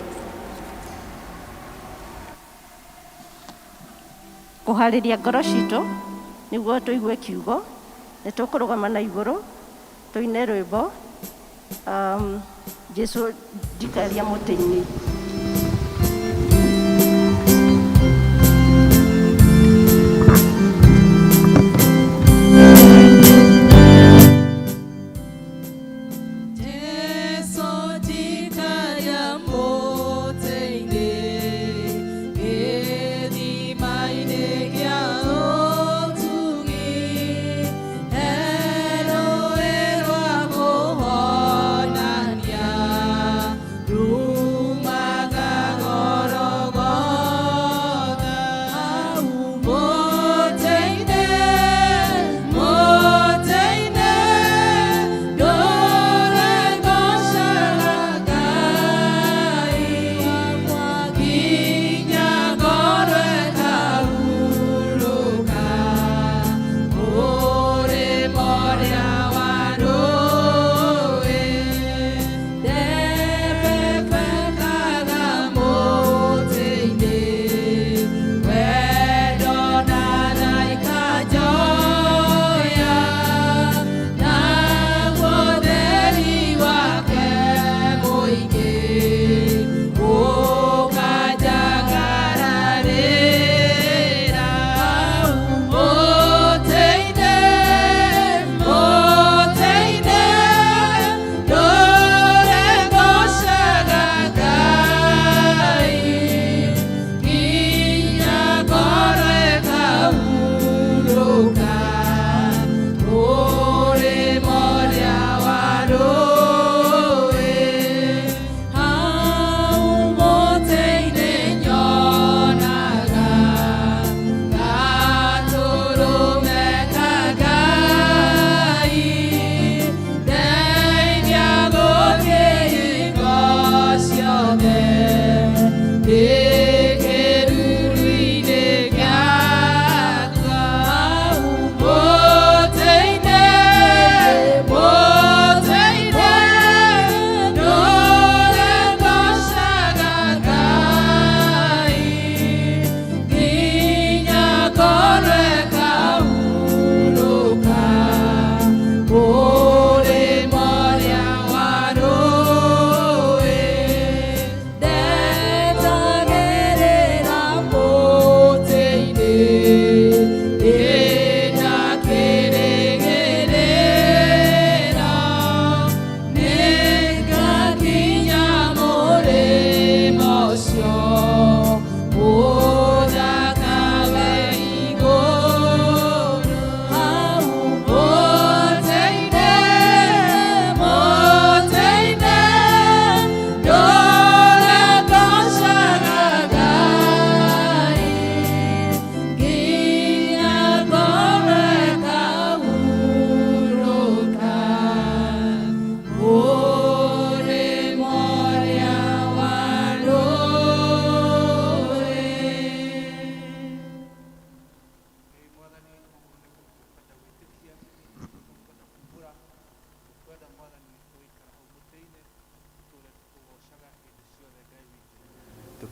Kũharĩria ngoro citũ nĩguo tũigue kiugo, nĩ tũkũrũgama na igũrũ tũine rwĩmbo Jesu ndikaria mũtĩ-inĩ.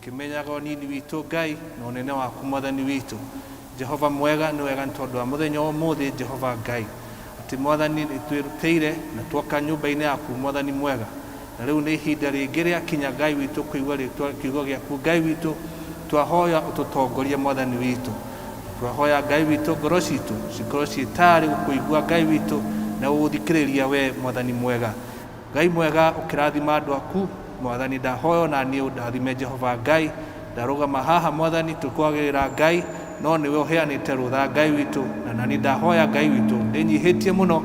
tukimenyaga unini witũ Ngai na ũnene waku Mwathani witũ. Jehova mwega nĩ wega nĩ tondũ wa mũthenya ũmũthĩ Jehova Ngai atĩ Mwathani nĩ twĩrutĩire na tuoka nyũmba-inĩ yaku Mwathani mwega, na rĩu nĩ ihinda rĩngĩ rĩakinya Ngai witũ kũigua kiugo gĩaku Ngai witũ. Twahoya ũtũtongorie Mwathani witũ, twahoya Ngai witũ ngoro citũ cikorwo ciĩ tayari gũkũigua Ngai witũ na gũgũthikĩrĩria we Mwathani mwega. Ngai mwega ũkĩrathima andũ aku Mwathani, ndahoya na niĩ ũndathime Jehova Ngai. Ndarũgama haha Mwathani tũkwagĩrĩra Ngai, no nĩwe ũheanĩte rũtha Ngai witũ, na nani ndahoya Ngai witũ ndĩnyihĩtie mũno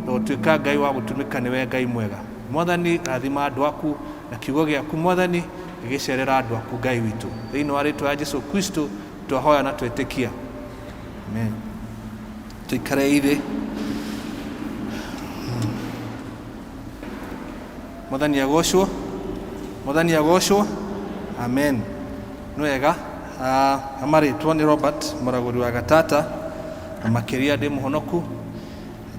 na ũtuĩka Ngai wa gũtũmĩka nĩwe Ngai mwega. Mwathani rathima andũ aku na kiugo gĩaku Mwathani gĩgĩcerera andũ aku Ngai witũ, thĩinĩ wa rĩĩtwa rĩa Jesũ Kristo twahoya na twĩtĩkia, amen. Tũikare ithĩ. Mwathani agocwo, Mwathani agocwo, amen. Nĩ wega. Amarĩtwo nĩ Robert mũragũri wa Gatata, na makĩria ndĩ mũhonoku.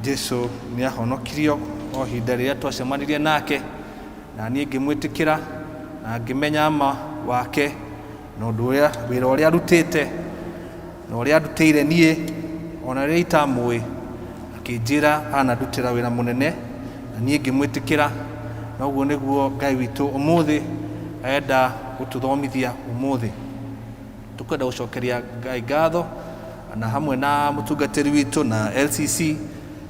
Jesũ nĩ ahonokirio o hinda rĩrĩa twacemanirie nake, na niĩ ngĩmwĩtĩkĩra na ngĩmenya ma wake na ũndũ ũrĩa wĩra ũrĩa arutĩte na ũrĩa andutĩire niĩ ona rĩrĩa itamũĩ, akĩnjĩra anandutĩra wĩra mũnene na niĩ ngĩmwĩtĩkĩra. Na ũguo nĩguo Ngai witũ ũmũthĩ enda gũtũthomithia ũmũthĩ. Tũkwenda gũcokeria Ngai ngatho na hamwe na mũtungatĩri witũ na LCC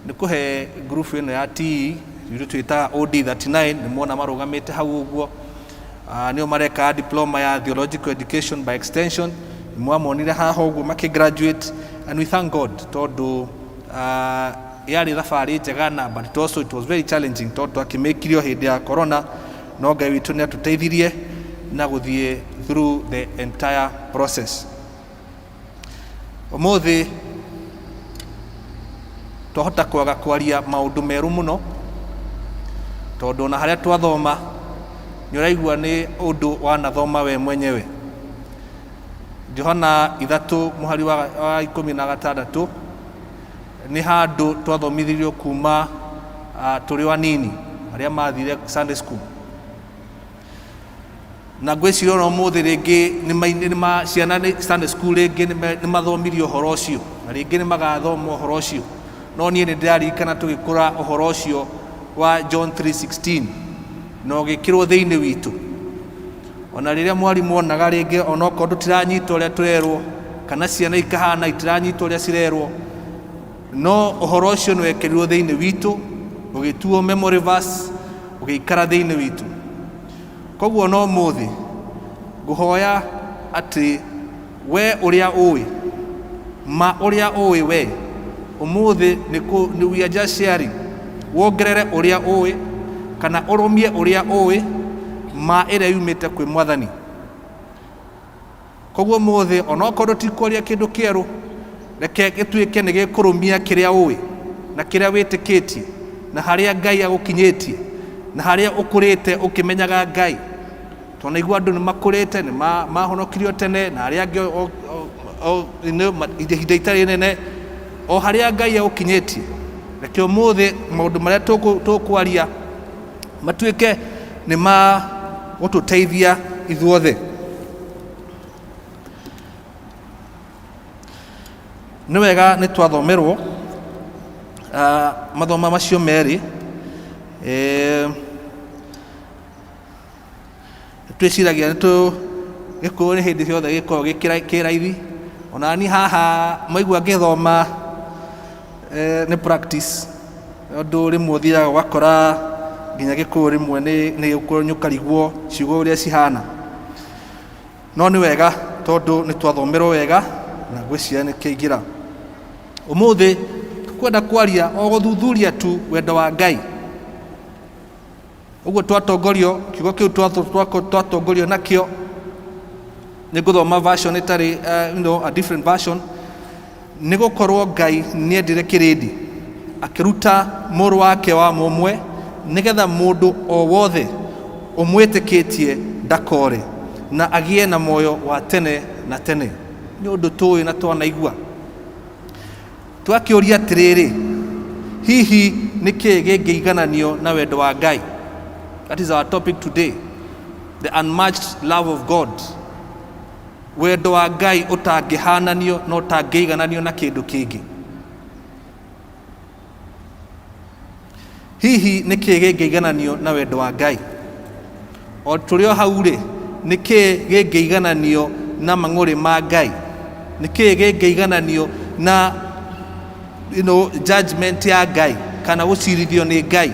nĩ kũhe group ĩno ya TE ithuĩ twĩtaga OD39, nĩ muona marũgamĩte hau ũguo. Nĩo mareka diploma ya theological education by extension, nĩ mwamonire haha ũguo makĩgraduate, and we thank God tondũ yarĩ thabarĩ njega na but also it was very challenging tondũ akĩmĩkirio hĩndĩ ya corona, no Ngai witũ nĩ atũteithirie na gũthiĩ through the entire process. Ũmũthĩ twahota kwaga kwaria maũndũ merũ mũno tondũ na harĩa twathoma nĩ ũraigua nĩ ũndũ wanathoma we mwenyewe. Johana 3 mũhari wa 16 nĩ handũ twathomithirio kuma tũrĩ anini arĩa mathire Sunday school, na ngwĩciria ona ũmũthĩ rĩngĩ ciana Sunday school rĩngĩ nĩ mathomirio ũhoro ũcio na rĩngĩ nĩ magathoma ũhoro ũcio, no niĩ nĩ ndĩraririkana tũgĩkũra ũhoro ũcio wa John 3:16 na ũgĩkĩrwo thĩinĩ witũ. Ona rĩrĩa mwarimũ onaga rĩngĩ onokorwo tũtiranyita ũrĩa tũrerwo kana ciana ikahana itiranyita ũrĩa cirerwo, no ũhoro ũcio nĩ wekĩrirwo thĩinĩ witũ, ũgĩtuo memory verse, ũgĩikara thĩinĩ witũ. Koguo no ũmũthĩ ngũhoya atĩ we ũrĩa ũĩ ma ũrĩa ũĩ we ũmũthĩ nĩ we are just sharing, wongerere ũrĩa ũĩ kana ũrũmie ũrĩa ũĩ ma ĩrĩa yumĩte kwĩ Mwathani. Koguo ũmũthĩ onokorwo tũtikũria kĩndũ kĩerũ, reke gĩtuĩke nĩ gĩkũrũmia kĩrĩa ũĩ na kĩrĩa wĩtĩkĩtie na harĩa Ngai agũkinyĩtie na harĩa ũkũrĩte ũkĩmenyaga Ngai. Tũnaigua andũ nĩ makũrĩte, nĩ mahonokirio tene, na arĩa angĩ ihinda itarĩ nene, o harĩa Ngai agũkinyĩtie. Reke ũmũthĩ maũndũ marĩa tũkwaria matuĩke nĩ ma gũtũteithia ithuothe. Nĩ wega nĩ twathomerwo mathoma macio merĩ. Twĩciragia gĩkũyũ nĩ hĩndĩ ciothe gĩkoragwo kĩraithi. Ona ni haha maigua ngĩthoma nĩ practice, ũndũ rĩmwe ũthiaga ũgakora nginya gĩkũyũ rĩmwe nĩ ũkarigwo ciugo ũrĩa cihana, no nĩ wega tondũ nĩ twathomerwo wega na ngwĩciria nĩ kĩaingĩra. Ũmũthĩ tũkwenda kwaria o gũthuthuria tu wendo wa Ngai. Ũguo twatongorio, kiugo kĩu twatongorio nakĩo, nĩ ngũthoma version ĩtarĩ a different version. Nĩ gũkorwo Ngai nĩ endire kĩrĩndĩ akĩruta mũrũ wake wa mũmwe nĩgetha mũndũ o wothe ũmwĩtĩkĩtie ndakore na agĩe na muoyo wa tene na tene. Nĩ ũndũ tũĩ na twanaigua. Twakĩũria atĩrĩrĩ, hihi nĩ kĩĩ gĩngĩigananio na wendo wa Ngai? That is our topic today. The unmatched love of God. wendo wa Ngai ũtangĩhananio na ũtangĩigananio na kĩndũ kĩngĩ. Hihi nĩkĩ gĩngĩigananio na wendo wa Ngai? O tũrĩ o hau rĩ, nĩkĩ gĩngĩigananio na mang'ũrĩ ma Ngai? Nĩkĩ gĩngĩigananio na judgment ya Ngai kana gũcirithio nĩ Ngai?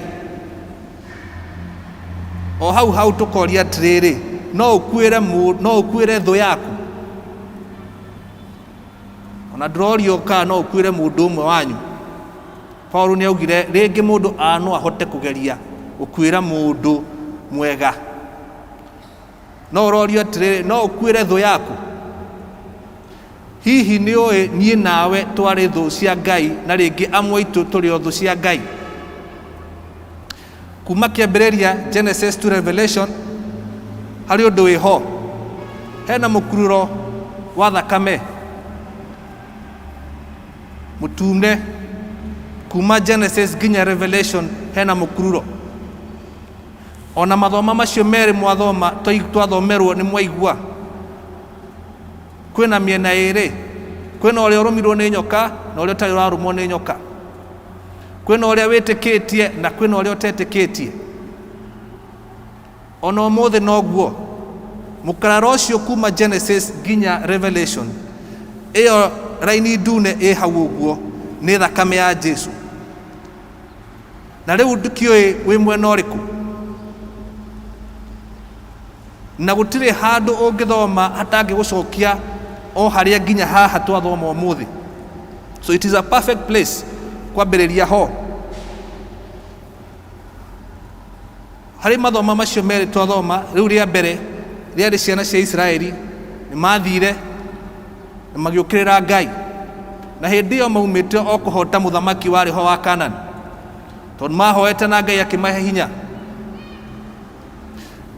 O hau tũkoria atĩrĩrĩ, no ũkuĩre thũ yaku? Ona ndĩrorio kana no ũkuĩre mũndũ ũmwe wanyu. Paulo nĩaugire rĩngĩ mũndũ no ahote kũgeria ũkuĩra mũndũ mwega. No ũrorio atĩrĩrĩ, no ũkuĩre thũ yaku? Hihi nĩũĩ niĩ nawe twarĩ thũ cia Ngai na rĩngĩ amwe aitũ tũrĩ o thũ cia Ngai? Kuma kĩambĩrĩria Genesis to Revelation harĩ ũndũ wĩho. Hena mũkururo wa thakame mũtune. Kuma Genesis nginya Revelation hena mũkururo. Ona mathoma macio merĩ mwathoma twathomerwo nĩ mwaigua. Kwĩna mĩena ĩrĩ. Kwĩna ũrĩa ũrũmirwo nĩ nyoka na ũrĩa ũtarĩ ũrarũmwo nĩ nyoka. Kwĩna ũrĩa wĩtĩkĩtie na kwĩna ũrĩa ũtetĩkĩtie. Ona ũmũthĩ noguo. Mũkararo ũcio kuma Genesis nginya Revelation, ĩyo raini ndune ĩ hau ũguo nĩ thakame ya Jesu. Na rĩu ndikĩũĩ wĩ mwena ũrĩkũ. Na gũtirĩ handũ ũngĩthoma hatangĩgũcokia o harĩa nginya haha twathoma ũmũthĩ. So it is a perfect place kwambĩrĩria ho. Harĩ mathoma macio merĩ twathoma, rĩu rĩa mbere rĩarĩ ciana cia Israeli nĩ mathire na magĩũkĩrĩra Ngai. Na hĩndĩ ĩyo maumĩte o kũhota mũthamaki warĩ ho wa Kanani, tondũ mahoete na Ngai akĩmahe hinya.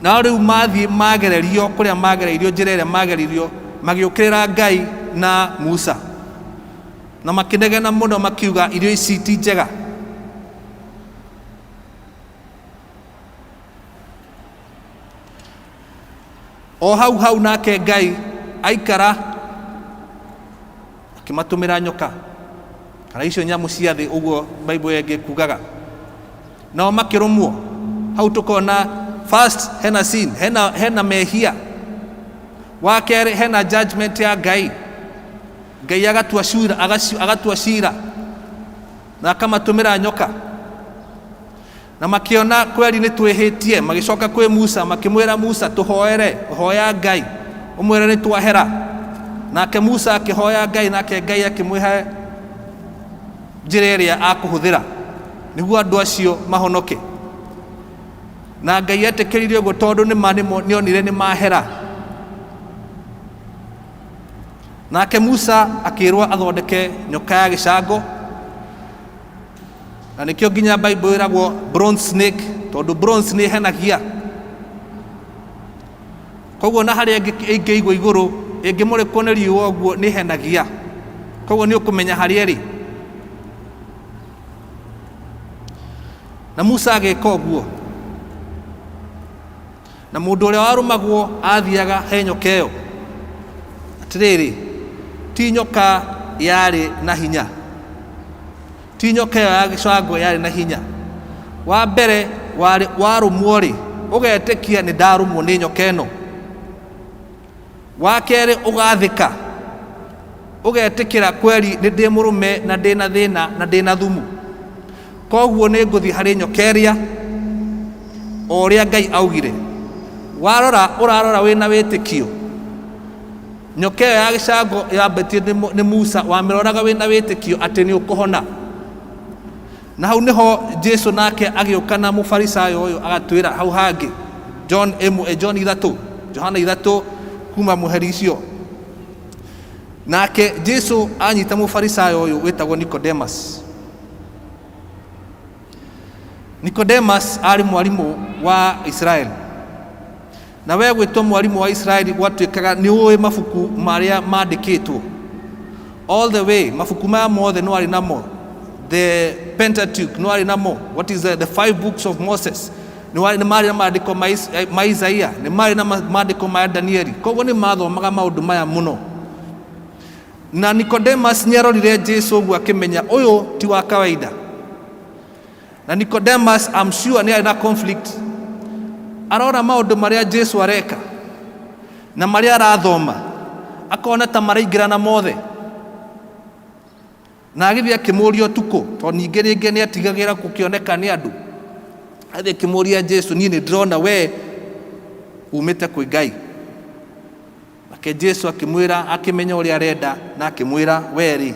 Na rĩu mathiĩ magererio kũrĩa magereirio, njĩra ĩrĩa magereirio, magĩũkĩrĩra Ngai na Musa. Na makĩnegena mũno makiuga irio ici ti njega. O hau nake Ngai aikara akĩmatũmĩra nyoka, kana icio nyamũ cia thĩ ũguo Bible ĩngĩ kugaga. Nao makĩrũmwo. Hau tũkona first hena sin, hena mehia. Wa kerĩ hena judgment ya Ngai. Ngai agatua cira na akamatũmĩra nyoka. Na makĩona kweli nĩ twĩhĩtie, magĩcoka kwĩ Musa makĩmwĩra Musa, tũhoere, hoya Ngai ũmwĩre nĩ twahera. Nake Musa akĩhoya Ngai, nake Ngai akĩmwĩhe njĩra ĩrĩa akũhũthĩra nĩguo andũ acio mahonoke. Na Ngai etĩkĩrire ũguo tondũ nĩonire nĩ mahera. Nake Musa akĩrwo athondeke nyoka ya gĩcango. Na nĩkĩo nginya Bible ĩragwo bronze snake, tondũ bronze nĩ henagia. Koguo na harĩa ĩngĩigwo igũrũ, ĩngĩmũrĩkwo nĩ riũa ũguo nĩ henagia. Koguo nĩ ũkũmenya harĩa ĩrĩ. Na Musa agĩka ũguo. Na mũndũ ũrĩa warũmagwo athiaga he nyoka ĩyo. Atĩrĩrĩ, ti nyoka yarĩ na hinya. Ti nyoka ĩyo ya gĩcango yarĩ na hinya. Wa mbere warũmwo rĩ, ũgetĩkia nĩ ndarũmwo nĩ nyoka ĩno. Wa kerĩ ũgathĩka, ũgetĩkĩra kweli nĩ ndĩ mũrũme na ndĩ na thĩna na ndĩ na thumu. Koguo nĩ ngũthiĩ harĩ nyoka ĩrĩa o ũrĩa Ngai augire. Ũrarora wĩna wĩtĩkio. Nyoka ĩyo ya gĩcango yambĩtie nĩ Musa, wamĩroraga wĩna wĩtĩkio atĩ nĩ ũkũhona. Na hau nĩho Jesu nake agĩũka na mũfarisayo ũyũ agatwĩra hau hangĩ. Johana 3 kuma mũheri icio. Nake Jesu anyita mũfarisayo ũyũ wĩtagwo Nicodemus. Nicodemus arĩ mwarimũ wa Israeli. Na we gwĩtwo mwarimũ wa Israeli gwatuĩkaga nĩ ũĩ mabuku marĩa mandĩkĩtwo. All the way, mabuku maya mothe no arĩ namo. The Pentateuch no arĩ namo. What is the 5 books of Moses? nĩ marĩ na maandĩko ma Isaia, nĩ marĩ na maandĩko ma Danieli. Koguo nĩ mathomaga maũndũ maya mũno. Na Nicodemus nĩarorire Jesu ũguo akĩmenya ũyũ ti wa kawaida. Na Nicodemus, I'm sure, nĩ arĩ na conflict. Arora maũndũ marĩa Jesu areka na marĩa arathoma, akona ta maraingĩrana mothe. Na agĩthiĩ akĩmũũria ũtukũ, tondũ ningĩ rĩngĩ nĩatigagĩra gũkĩoneka nĩ andũ. Athiĩ akĩmũũria Jesu, niĩ nĩndĩrona we umĩte kwĩ Ngai. Nake Jesu akĩmwĩra, akĩmenya ũrĩa arenda, na akĩmwĩra, we rĩ,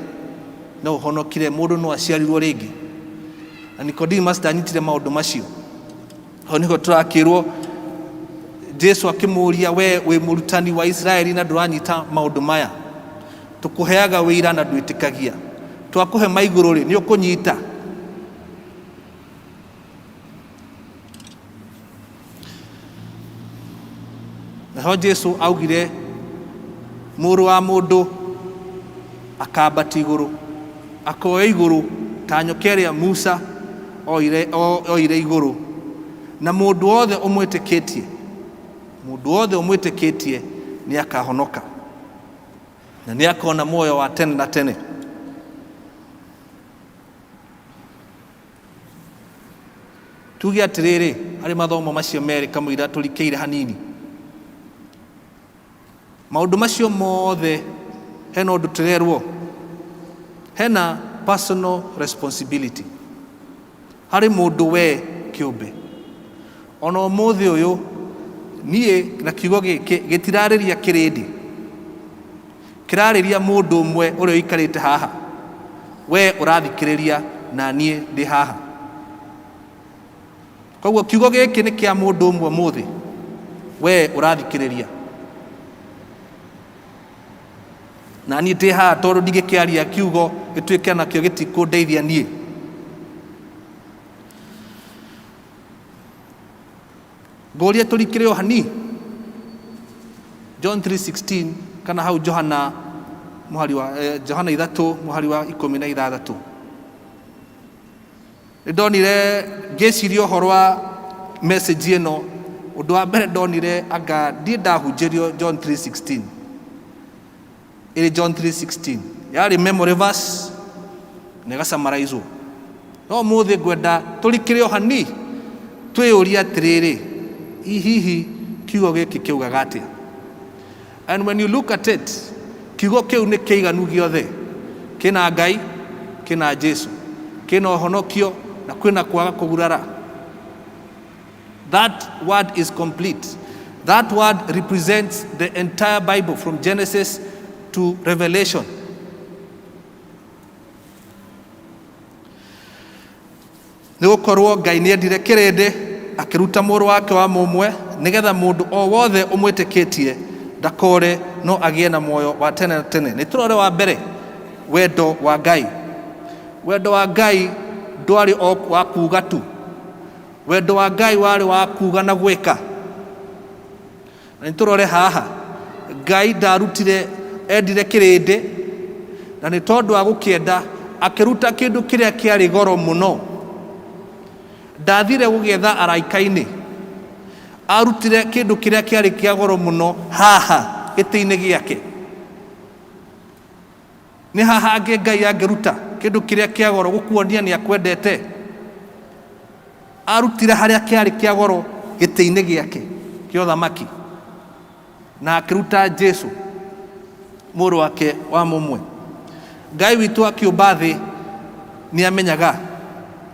no ũhonokire, mũndũ no aciarirwo rĩngĩ. Na Nicodemus ndanyitire maũndũ macio. Hau nĩho tũrakĩrwo Jesu akĩmũũria, we wĩ mũrutani wa Israeli na ndũranyita maũndũ maya. Tũkũheaga wĩira na ndwĩtĩkagia. Twakũhe maigũrũ rĩ, nĩ ũkũnyita. Naho Jesu augire, mũrũ wa mũndũ akambati igũrũ, akoya igũrũ ta nyoka ĩrĩa Musa oire igũrũ. Na mũndũ wothe ũmwĩtĩkĩtie nĩ akahonoka, na nĩ akona muoyo wa tene na tene. Tuge atĩrĩrĩ, harĩ mathomo macio merĩ kamũira tũrikĩire hanini, maũndũ macio mothe hena ũndũ tũrerwo, hena personal responsibility harĩ mũndũ we kĩũmbe. Ona ũmũthĩ ũyũ niĩ na kiugo gĩkĩ gĩtirarĩria kĩrĩndĩ, kĩrarĩria mũndũ ũmwe ũrĩa ũikarĩte haha, we ũrathikĩrĩria na niĩ ndĩ haha. Koguo kiugo gĩkĩ nĩ kĩa mũndũ ũmwe ũmũthĩ, we ũrathikĩrĩria. Na niĩ ndĩ haha tondũ ndigĩkĩaria kiugo gĩtuĩke nakĩo gĩtikũndeithia niĩ. Ngoria tũrikĩre o hani John 3:16 kana hau Johana mũhari wa Johana 3 mũhari wa 16. Ndonire ngĩciria ũhoro wa message ĩno, ũndũ wa mbere ndonire anga ndiĩ ndahunjĩrio John 3:16. Ĩrĩ John 3:16 yarĩ memory verse na ĩgacamarizwo. No mũthĩ ngwenda tũrikĩre o hani twĩyũria atĩrĩrĩ, hihi kiugo gĩkĩ kĩugaga atĩa? And when you look at it, kiugo kĩu nĩ kĩiganu gĩothe. Kĩna Ngai, kĩna Jesu, kĩna ũhonokio na kwĩna kwaga kũgurara. That word is complete. That word represents the entire Bible from Genesis to Revelation. Nĩgũkorwo Ngai nĩendire kĩrĩndĩ akĩruta mũrũ wake wa mũmwe nĩgetha mũndũ o wothe ũmwĩtĩkĩtie ndakore no agĩe na muoyo wa tene na tene. Nĩtũrore wa mbere wendo wa Ngai. Wendo wa Ngai ndwarĩ o wa kuuga tu. Wendo wa Ngai warĩ wa kuuga na gwĩka. Na nĩtũrore haha Ngai endire kĩrĩndĩ na nĩ tondũ wa gũkĩenda akĩruta kĩndũ kĩrĩa kĩarĩ goro mũno. Ndathire gũgĩetha araika-inĩ, arutire kĩndũ kĩrĩa kĩarĩ kĩa goro mũno haha gĩtĩ-inĩ gĩake. Nĩ haha Ngai angĩruta kĩndũ kĩrĩa kĩa goro gũkuonia nĩ akwendete. Arutire harĩa kĩarĩ kĩa goro gĩtĩ-inĩ gĩake kĩa ũthamaki, na akĩruta Jesu mũrũ wake wa mũmwe. Ngai witũ akĩũmba thĩ nĩ amenyaga,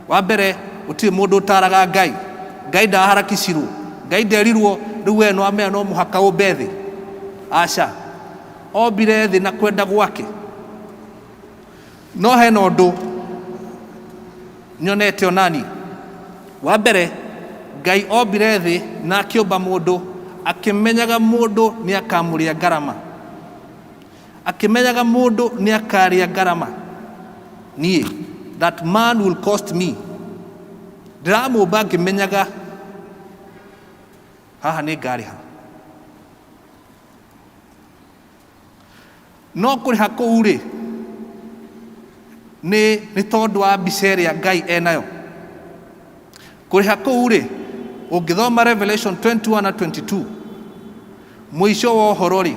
wa mbere gũtirĩ mũndũ ũtaraga Ngai. Ngai ndaharakicirwo, Ngai nderirwo rĩu we no amenya no mũhaka ũmbe thĩ. Aca, ombire thĩ na kwenda gwake. No hena ũndũ nyonete onani. Wa mbere Ngai ombire thĩ na akĩũmba mũndũ akĩmenyaga mũndũ nĩ akamũrĩa ngarama, akĩmenyaga mũndũ nĩ akarĩa ngarama. Niĩ, that man will cost me. Ndiramũmba ngĩmenyaga haha nĩ ngarĩha. No kũrĩha kũu rĩ, nĩ tondũ wa mbica ĩrĩa Ngai enayo. Kũrĩha kũu rĩ, Ũngĩthoma Revelation 21 na 22 mũico wa ũhoro rĩ,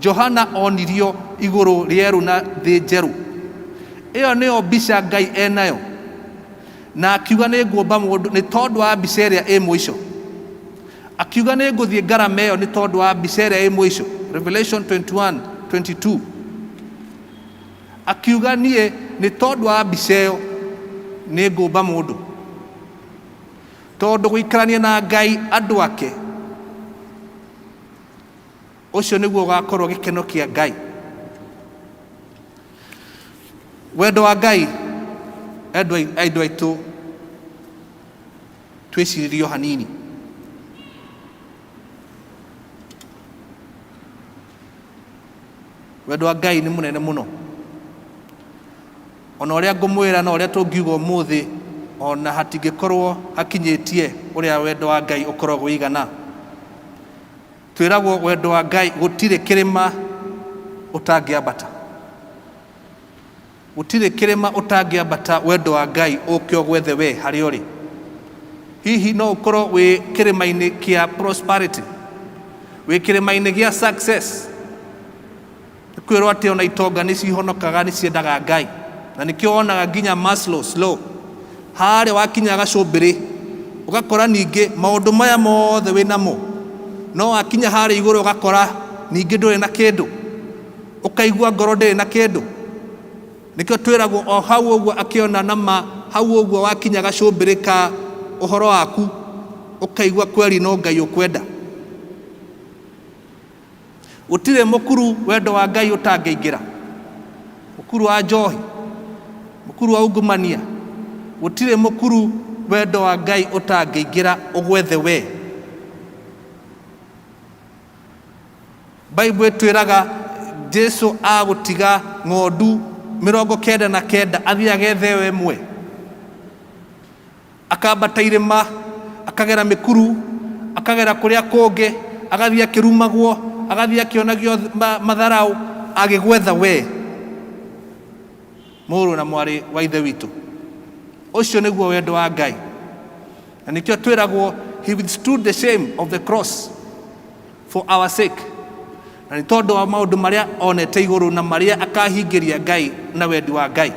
Johana onirio igũrũ rĩerũ na thĩ njerũ. Ĩyo nĩyo mbica Ngai enayo, na akiuga nĩ ngũmba mũndũ nĩ tondũ wa mbica ĩrĩa ĩ mũico. Akiuga nĩ ngũthiĩ ngarama ĩyo nĩ tondũ wa mbica ĩrĩa ĩ mũico. Revelation 21:22. Akiuga niĩ nĩ tondũ wa mbica ĩyo nĩ ngũmba mũndũ, tondũ gũikarania na Ngai andũ ake, ũcio nĩguo ũgakorwo gĩkeno kĩa Ngai. Wendo wa Ngai andũ aitũ twĩciririo hanini. Wendo wa Ngai nĩ mũnene mũno. Ona ũrĩa ngũmwĩra na ũrĩa tũngiuga ũmũthĩ, ona hatingĩkorwo hakinyĩtie ũrĩa wendo wa Ngai ũkoragwo igana. Twĩragwo wendo wa Ngai gũtirĩ kĩrĩma ũtangĩambata. Gũtirĩ kĩrĩma ũtangĩambata wendo wa Ngai ũke ũgwethe we harĩa ũrĩ. Hihi no ũkorwo wĩ kĩrĩma-inĩ kĩa prosperity, wĩ kĩrĩma-inĩ gĩa success. Kwĩrwo atĩ ona itonga nĩ cihonokaga, nĩ ciendaga Ngai. Na nĩkĩo wonaga nginya Maslow's law, harĩa wakinya gacũmbĩrĩ ũgakora ningĩ maũndũ maya mothe wĩ namo, no wakinya harĩa igũrũ ũgakora ningĩ ndũrĩ na kĩndũ, ũkaigua ngoro ndĩrĩ na kĩndũ. Nĩkĩo twĩragwo o hau ũguo akĩona nama, hau ũguo wakinya gacũmbĩrĩ ka ũhoro waku ũkaigua kweri no Ngai ũkwenda. Gũtirĩ mũkuru wendo wa Ngai ũtangĩingĩra. Mũkuru wa njohi, mũkuru wa ungumania, gũtirĩ mũkuru wendo wa Ngai ũtangĩingĩra ũgwethe we. Bible ĩtwĩraga Jesu agũtiga ng'ondu 99 athiĩ agethe we mwe. Akambata irĩma, akagera mĩkuru, akagera kũrĩa kũngĩ, agathiĩ akĩrumagwo, agathiĩ akĩonagio matharaũ, agĩgwetha we, mũrũ na mwarĩ wa ithe witũ. Ũcio nĩguo wendo wa Ngai. Na nĩkĩo twĩragwo he withstood the shame of the cross for our sake. Na nĩ tondũ wa maũndũ marĩa onete igũrũ na marĩa akahingĩria Ngai na wendi wa Ngai.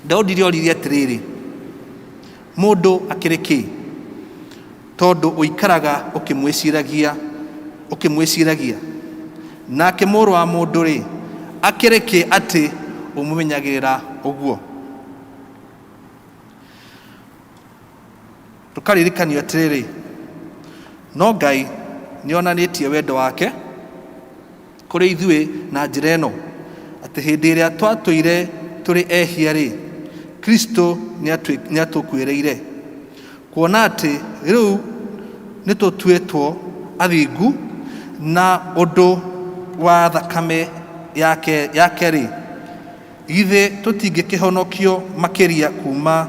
Daudi nĩoririe atĩrĩrĩ, mũndũ akĩrĩ kĩ? Tondũ ũikaraga ũkĩmwĩciragia. Nake mũrũ wa mũndũ rĩ, akĩrĩ kĩ atĩ ũmũmenyagĩrĩra ũguo? Tũkaririkanio atĩrĩrĩ, no Ngai nĩonanĩtie wendo wake kũrĩ ithuĩ na njĩra ĩno, atĩ hĩndĩ ĩrĩa twatũire tũrĩ ehia rĩ, Kristo nĩatũkuĩrĩire. Kuona atĩ rĩu nĩtũtuĩtwo athingu na ũndũ wa thakame yake rĩ, githĩ tũtingĩkĩhonokio makĩria kuma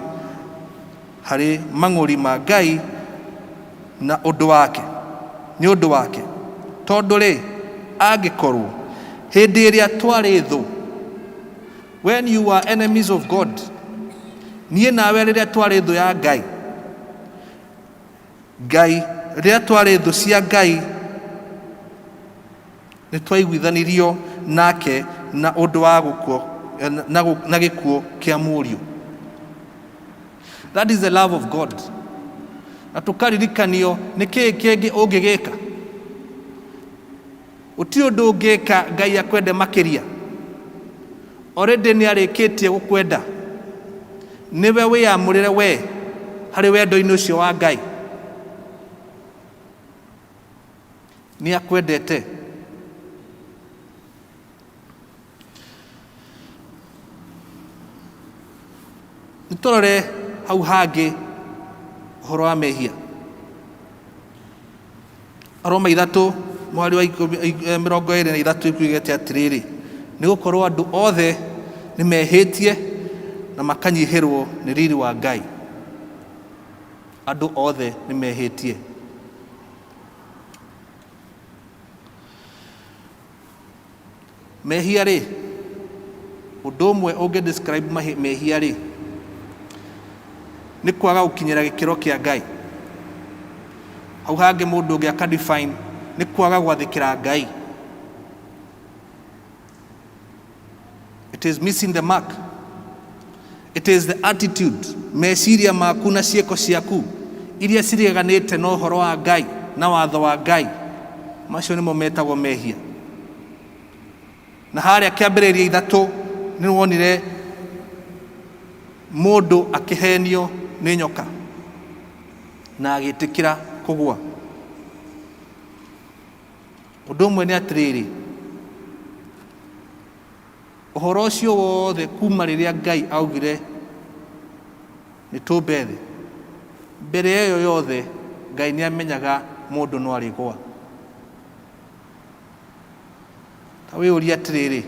harĩ mang'ũri ma Ngai na ũndũ wake, nĩ ũndũ wake. Tondũ rĩ, angĩkorwo hĩndĩ ĩrĩa twarĩ thũ, when you were enemies of God, niĩ nawe rĩrĩa twarĩ thũ ya Ngai, rĩrĩa twarĩ thũ cia Ngai, nĩ twaiguithanirio nake na ũndũ wa gũkua na gĩkuũ kĩa mũriũ. That is the love of God. Na tũkaririkanio nĩ kĩĩ kĩngĩ ũngĩgĩka. Gũtirĩ ũndũ ũngĩka Ngai akwende makĩria. Already nĩarĩkĩtie gũkwenda. Nĩwe wĩamũrĩre we harĩ wendo-inĩ ũcio wa Ngai. Nĩakwendete. Nĩtũrore hau hangĩ ũhoro wa mehia. Aroma 3 mweri wa 23 ikuigĩte atĩrĩrĩ, nĩgũkorwo andũ othe nĩmehĩtie na makanyihĩrwo nĩ riri wa Ngai. Andũ othe nĩmehĩtie. Mehia rĩ, Ũndũ ũmwe ũngĩ-describe mehia-rĩ, nĩ kwaga gũkinyĩra gĩkĩro kĩa Ngai. Hau hangĩ mũndũ ũngĩ aka-define nĩ kwaga gwathĩkĩra Ngai. It is missing the mark. It is the attitude, meciria maku na ciĩko ciaku iria cireganĩte na ũhoro wa Ngai na watho wa Ngai. Macio nĩmo metagwo mehia. Na harĩa kĩambĩrĩria 3 nĩ wonire mũndũ akĩhenio nĩ nyoka na agĩtĩkĩra kũgũa. Ũndũ ũmwe nĩ atĩrĩrĩ, ũhoro ũcio wothe kuma rĩrĩa Ngai augire nĩ tũmbe thĩ, mbere ĩyo yothe Ngai nĩ amenyaga mũndũ no arĩgũa. Ta wĩyũrie atĩrĩrĩ,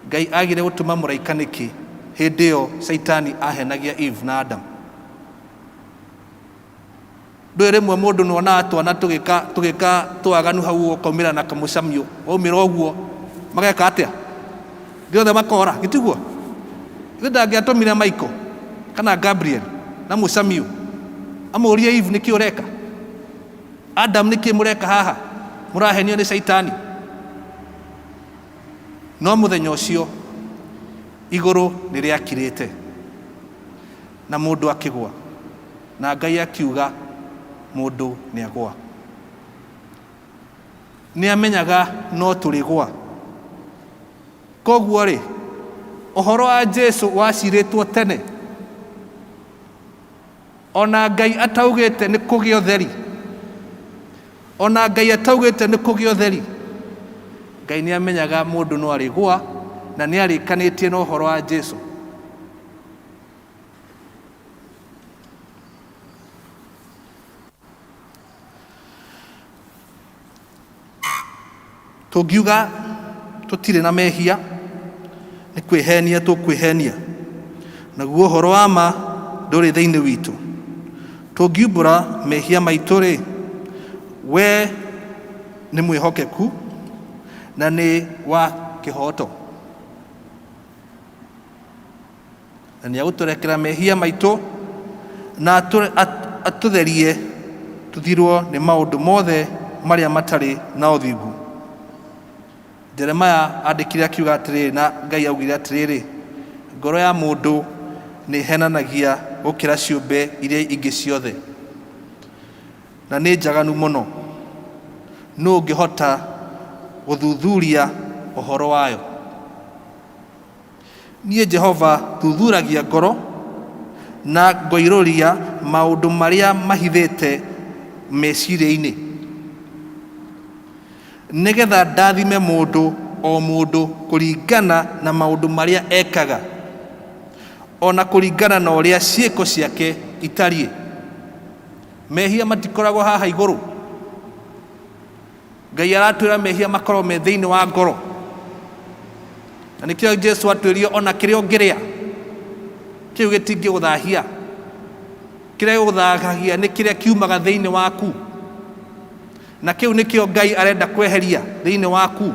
Ngai agire gũtũma mũraika nĩkĩ hĩndĩ ĩyo Saitani ahenagia Eve na Adam? Ndũĩ rĩmwe mũndũ nĩonaga twana tũgĩka twaganu hau ũkaumĩra na kamũcamio, waumĩra ũguo mageka atĩa? Ndiothe makora, gĩtiguo? Ithe ndangĩatũmire Michael kana Gabriel na mũcamio amũrie Eve nĩkĩ ũreka? Adam nĩkĩ mũreka haha? Mũrahenio nĩ Saitani. No mũthenya ũcio igũrũ nĩ rĩakirĩte na mũndũ akĩgũa, na Ngai akiuga mũndũ nĩ agũa. Nĩ amenyaga no tũrĩgũa. Koguo-rĩ, ũhoro wa Jesũ wacirĩtwo tene. Ona Ngai ataugĩte nĩ kũgĩa ũtheri, ona Ngai ataugĩte nĩ kũgĩa ũtheri, Ngai nĩ amenyaga mũndũ no arĩgũa na nĩ arĩkanĩtie na ũhoro wa Jesũ. Tũngiuga tũtirĩ na mehia, nĩ kwĩhenia tũkwĩhenia, naguo ũhoro wa ma ndũrĩ thĩinĩ witũ. Tũngiumbũra mehia maitũ-rĩ, we nĩ mwĩhokeku na nĩ wa kĩhoto, na nĩ agũtũrekera mehia maitũ na atũtherie tũthirwo nĩ maũndũ mothe marĩa matarĩ na ũthingu. Jeremaya andĩkire akiuga atĩrĩrĩ, na Ngai augire atĩrĩrĩ, ngoro ya mũndũ nĩ henanagia gũkĩra ciũmbe iria ingĩ ciothe, na nĩ njaganu mũno. Nũũ ũngĩhota gũthuthuria ũhoro wayo? Niĩ Jehova thuthuragia ngoro na ngoirũria maũndũ marĩa mahithĩte meciria-inĩ, nĩgetha ndathime mũndũ o mũndũ kũringana na maũndũ marĩa ekaga, ona kũringana na ũrĩa ciĩko ciake itariĩ. Mehia matikoragwo haha igũrũ. Ngai aratwĩra mehia makorwo me thĩinĩ wa ngoro, na nĩkĩo Jesũ atwĩrire ona kĩrĩa ũngĩrĩa kĩu gĩtingĩgũthahia. Kĩrĩa gĩgũthahagia nĩ kĩrĩa kiumaga thĩinĩ waku, na kĩu nĩkĩo Ngai arenda kweheria thĩinĩ waku.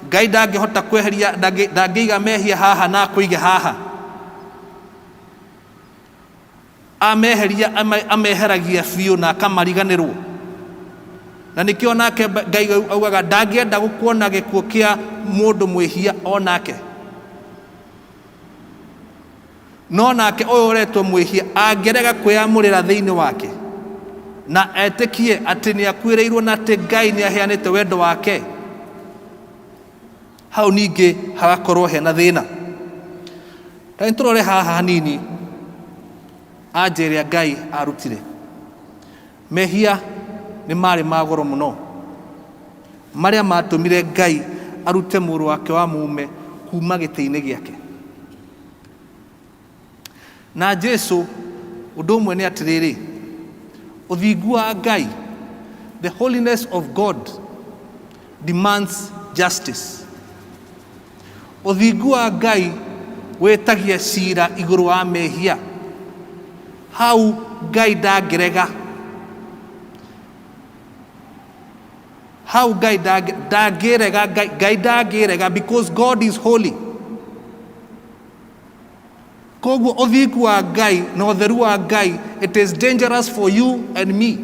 Ngai ndangĩhota kweheria, ndangĩiga mehia haha na kũige haha. Ameheria ameheragia biũ na akamariganĩrwo. Na nĩkĩo nake Ngai augaga ndangĩenda gũkuona gĩkuũ kĩa mũndũ mwĩhia onake. No nake ũyũ ũretwo mwĩhia angĩrega kwĩyamũrĩra thĩinĩ wake na etĩkie atĩ nĩ akuĩrĩirwo na atĩ Ngai nĩ aheanĩte wendo wake, hau ningĩ hagakorwo hena thĩna. Ta nĩtũrore haha hanini anja ĩrĩa Ngai arutire. Mehia nĩ marĩ ma goro mũno, marĩa matũmire Ngai arute mũrũ wake wa muume kuma gĩtĩ-inĩ gĩake. Na Jesũ ũndũ ũmwe nĩ atĩrĩrĩ, ũthingu wa Ngai, the holiness of God demands justice. Ũthingu wa Ngai wĩtagia cira igũrũ wa mehia. Hau Ngai ndangĩrega. Hau Ngai ndangĩrega, because God is holy. Koguo uthiku wa Ngai na utheru wa Ngai, it is dangerous for you and me.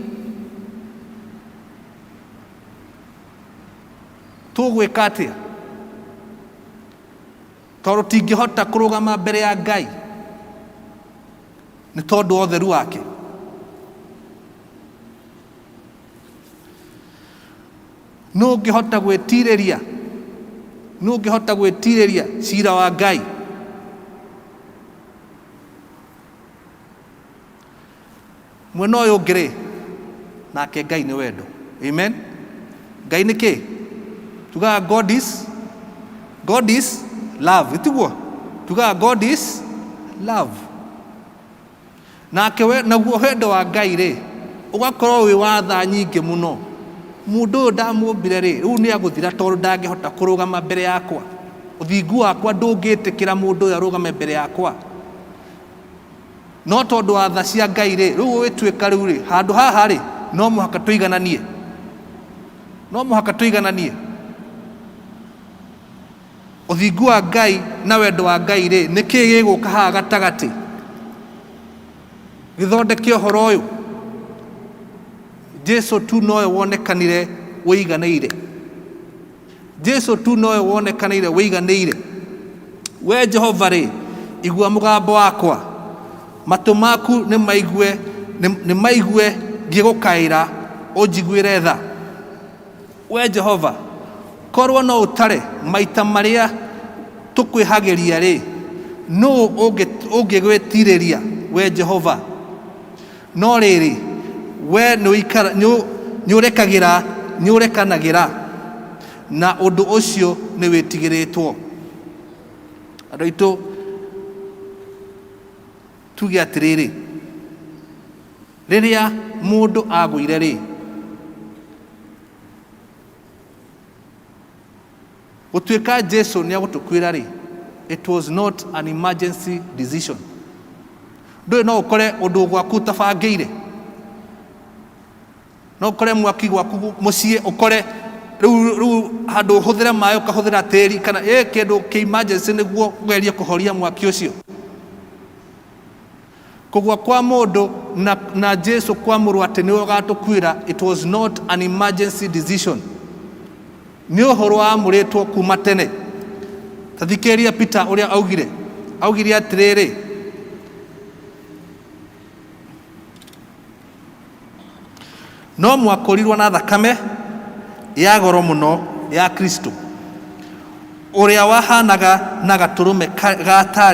Tugwika atia tondũ tingĩhota kũrũgama mbere ya Ngai nĩ tondũ wa ũtheru wake. Nũ ũngĩhota gwĩtirĩria cira wa Ngai? Mwena ũyũ ũngĩ-rĩ, nake Ngai nĩ wendo. Amen. Ngai nĩ kĩ? Tugaga God is love. Itiguo tugaga God is love. Nake naguo wendo wa Ngai-rĩ ũgakorwo wĩ wa tha nyingĩ mũno. Mũndũ ũyũ ndamũmbire-rĩ, rĩu nĩ agũthira tondũ ndangĩhota kũrũgama mbere yakwa. Ũthingu wakwa ndũngĩtĩkĩra mũndũ ũyũ arũgame mbere yakwa. No tondũ wa tha cia Ngai-rĩ, rĩu ũgĩtuĩka rĩu-rĩ, handũ haha-rĩ, no mũhaka tũigananie. Ũthingu wa Ngai na wendo wa Ngai-rĩ, nĩ kĩĩ gĩgũka haha gatagatĩ gĩthondeke ũhoro ũyũ? Jesu tu nowe wonekanire wĩiganĩire. We Jehova-rĩ, igua mũgambo wakwa, matũ maku nĩ maigue ngĩgũkaĩra, ũnjiguĩre tha. We Jehova, korwo no ũtare maita marĩa tũkwĩhagĩria-rĩ, nũũ ũngĩgwĩtirĩria we Jehova? No rĩrĩ, we nĩũrekanagĩra, na ũndũ ũcio nĩ wĩtigĩrĩtwo. Andũ aitũ, tuge atĩrĩrĩ, rĩrĩa mũndũ agũire-rĩ, gũtuĩka Jesu nĩ agũtũkuĩra-rĩ, it was not an emergency decision. Ndũĩ no ũkore ũndũ gwaku ũtabangĩire, no ũkore mwaki gwaku mũciĩ, ũkore rĩu handũ ũhũthĩre maĩ ũkahũthĩra tĩri, kana kĩndũ kĩ emergency nĩguo ũgerie kũhoria mwaki ũcio. Kũgwa kwa mũndũ na Jesu kwamũrwo atĩ nĩwe ũgatũkuĩra, it was not an emergency decision. Nĩ ũhoro wamũrĩtwo kuma tene. Ta thikĩrĩria Peter ũrĩa augire atĩrĩrĩ, no mwakũrirwo na thakame ya goro mũno ya Kristo, ũrĩa wahanaga na gatũrũme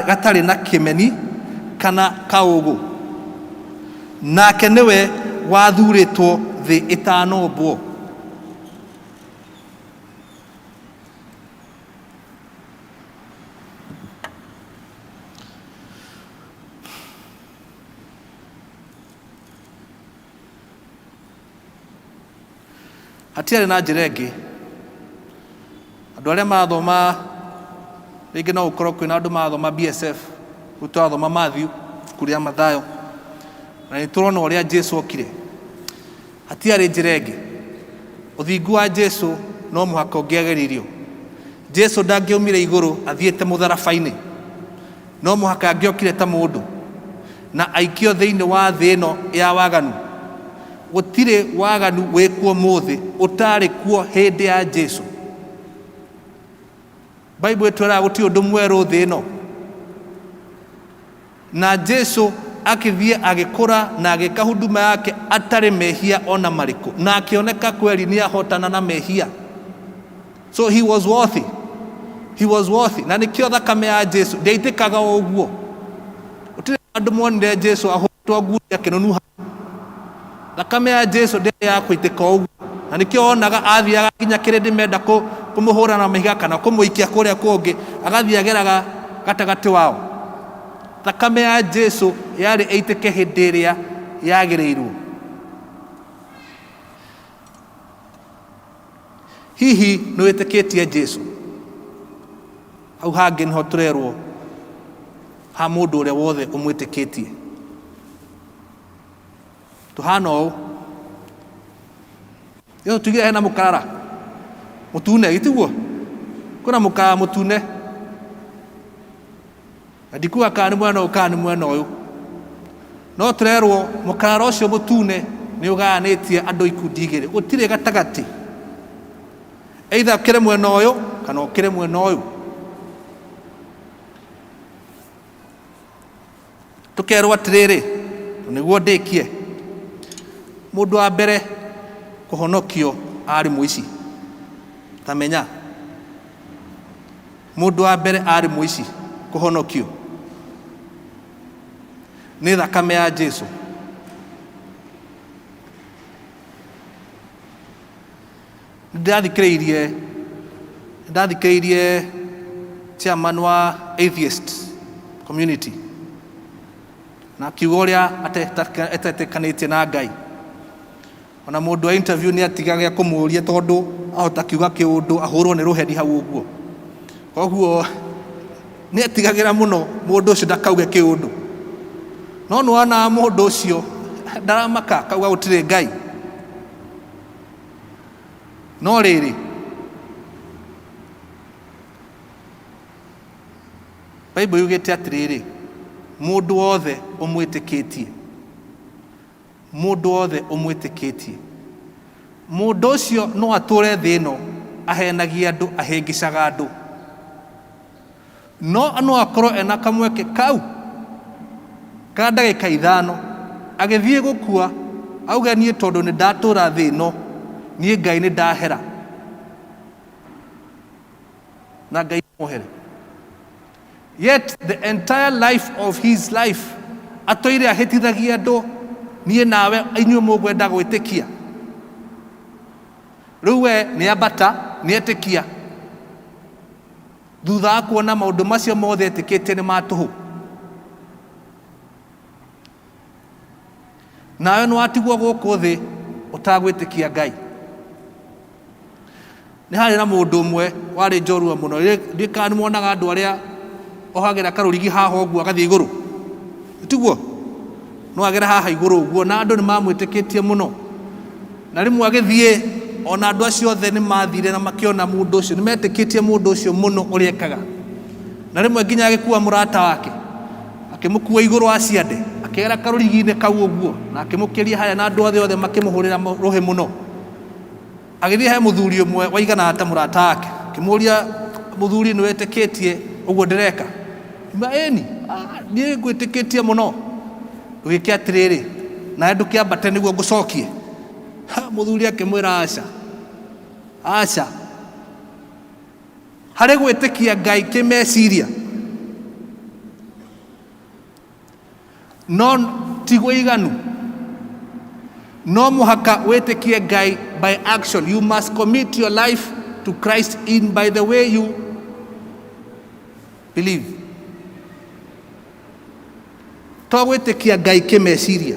gatarĩ na kĩmeni kana kaũgũ, nake nĩwe wathurĩtwo thĩ ĩtanombwo. Hatiarĩ na njĩra ĩngĩ. Andũ arĩa mathoma, rĩngĩ no gũkorwo kwĩna andũ mathoma BSF, rĩu tũrathoma Matthew, ibuku rĩa Mathayo, na nĩ tũrona ũrĩa Jesu okire. Hatiarĩ njĩra ĩngĩ. Ũthingu wa Jesu no mũhaka ũngĩagĩririo. Jesu ndangĩaumire igũrũ athiĩte mũtharaba-inĩ, no mũhaka angĩokire ta mũndũ na aikio thĩinĩ wa thĩ ĩno ya waganu. Gũtirĩ waganu wĩkuo mũthĩ ũtarĩ kuo hĩndĩ ya Jesu. Bible ĩtwĩraga gũtirĩ ũndũ mwerũ thĩ ĩno. Na Jesu akĩthiĩ agĩkũra na agĩka huduma yake atarĩ mehia ona marĩkũ, na akĩoneka kweli nĩ ahotana na mehia. So he was worthy. Na nĩkĩo thakame ya Jesu ndĩaitĩkaga o ũguo. Gũtirĩ andũ monire Jesu ahotwo nguo akĩnunuha. Thakame ya Jesu ndĩrĩ ya kũitĩka ũguo, na nĩkĩo wonaga athiaga nginya kĩrĩndĩ menda kũmũhũra na mahiga kana kũmũikia kũrĩa kũngĩ, agathiĩ ageraga gatagatĩ wao. Thakame ya Jesu yarĩ ĩitĩke hĩndĩ ĩrĩa yagĩrĩirwo. Hihi nĩ wĩtĩkĩtie Jesu? Hau hangĩ nĩho tũrerwo ha mũndũ ũrĩa wothe ũmwĩtĩkĩtie. Tuhana ũũ, Yesu tugire hena mũkarara mũtune, gĩtiguo kwĩna mũkara mũtune, ndikuga kana mwena ukani mwena uyu no turerwo mukara ucio mutune ni uganitie andu ikundi igiri gutire gatagati either kire mwena uyu kana kire mwena uyu tukerwo atiriri niguo ndikie mundu wa mbere kuhonokio ari muici tamenya mundu wa mbere ari muici kuhonokio ni thakame ya Jesu. Ndathikiririe chairman wa atheist community na kiugo uria atetekanitie na Ngai. Ona mundu wa interview ni atigaga kumuria tondu ahota kiuga kiundu ahurwo ni ruheni hau uguo. Koguo ni atigagira muno mundu ucio ndakauge kiundu. No nwana mundu ucio ndaramaka kauga gutire Ngai. No riri Bible yugite atiriri mundu wothe umwitikitie mundu ucio no ature thino ahenagia andu ahengicaga andu no akorwo ena kamweke kau ka ndagika ithano agithie gukua auga nie tondu ni ndatura thino nie Ngai ni ndahera na Ngai muhere. Yet the entire life of his life atoire ahitithagia andu nie nawe inyuĩ mũgwenda gwĩtĩkia rĩu we nĩ ambata nĩ etĩkia thutha wa kuona maũndũ macio mothe etĩkĩtie nĩ matũhũ nawe nĩ watigwo gũkũ thĩ ũtagwĩtĩkia Ngai. Nĩ harĩ na mũndũ ũmwe warĩ njorua mũno ndikana nĩ muonaga andũ arĩa ohagira karũrigi haha ũguo agathiĩ igũrũ tiguo no agera haha igũrũ ũguo na andũ nĩ mamwĩtĩkĩtie mũno na rĩmwe agĩthiĩ ona andũ acio othe nĩ mathire na makĩona mũndũ ũcio nĩ metĩkĩtie mũndũ ũcio mũno ũrĩa ekaga na rĩmwe nginya agĩkua mũrata wake akĩmũkua igũrũ wa ciande akĩgera karũrigi-inĩ kau ũguo na akĩmũkĩria harĩa na andũ othe makĩmũhũrĩra rũhĩ mũno. Agĩthiĩ he mũthuri ũmwe waigana ta mũrata wake akĩmũria mũthuri nĩ wetĩkĩtie ũguo ndĩreka eni niĩ ngwĩtĩkĩtie mũno ũgĩke atirĩrĩ nawe ndũkĩambate nĩguo ngũcokie mũthuri akĩmwĩra aca harĩ gwĩtĩkia Ngai kĩmeciria no ti gwĩiganu no mũhaka wĩtĩkie Ngai by action. You must commit your life to Christ in by the way you believe. To gwĩtĩkia Ngai kĩmeciria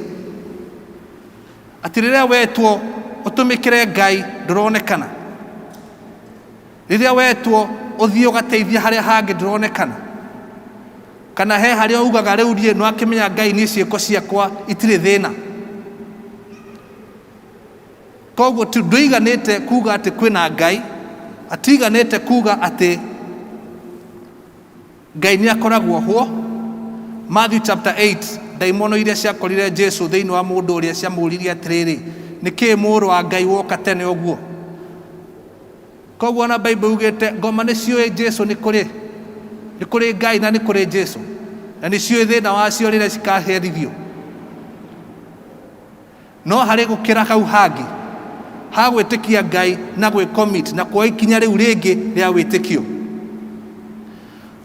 atĩ rĩrĩa wetwo ũtũmĩkĩre Ngai ndũronekana rĩrĩa wetwo ũthiĩ ũgateithia harĩa hangĩ ndũronekana kana he harĩa ugaga rĩu niĩ no akĩmenya Ngai nĩ ciĩko ciakwa itirĩ thĩna. Koguo ndũiganĩte kuga atĩ kwĩna Ngai atiganĩte kuga atĩ Ngai nĩ akoragwo ho. Matthew chapter 8 daimono iria ciakorire Jesu thĩinĩ wa mũndũ ũrĩa ciamũririe atĩrĩrĩ nĩkĩĩ mũrũ wa Ngai woka tene ũguo. Koguo na Bible ugĩte ngoma nĩ ciũĩ Jesu nĩ kũrĩ Ngai na nĩ kũrĩ Jesu na nĩ ciũĩ thĩna wacio rĩrĩa cikaherithio no harĩ gũkĩra hau hangĩ ha gwĩtĩkia Ngai na gwĩcommit na kuoya ikinya rĩu rĩngĩ rĩa wĩtĩkio.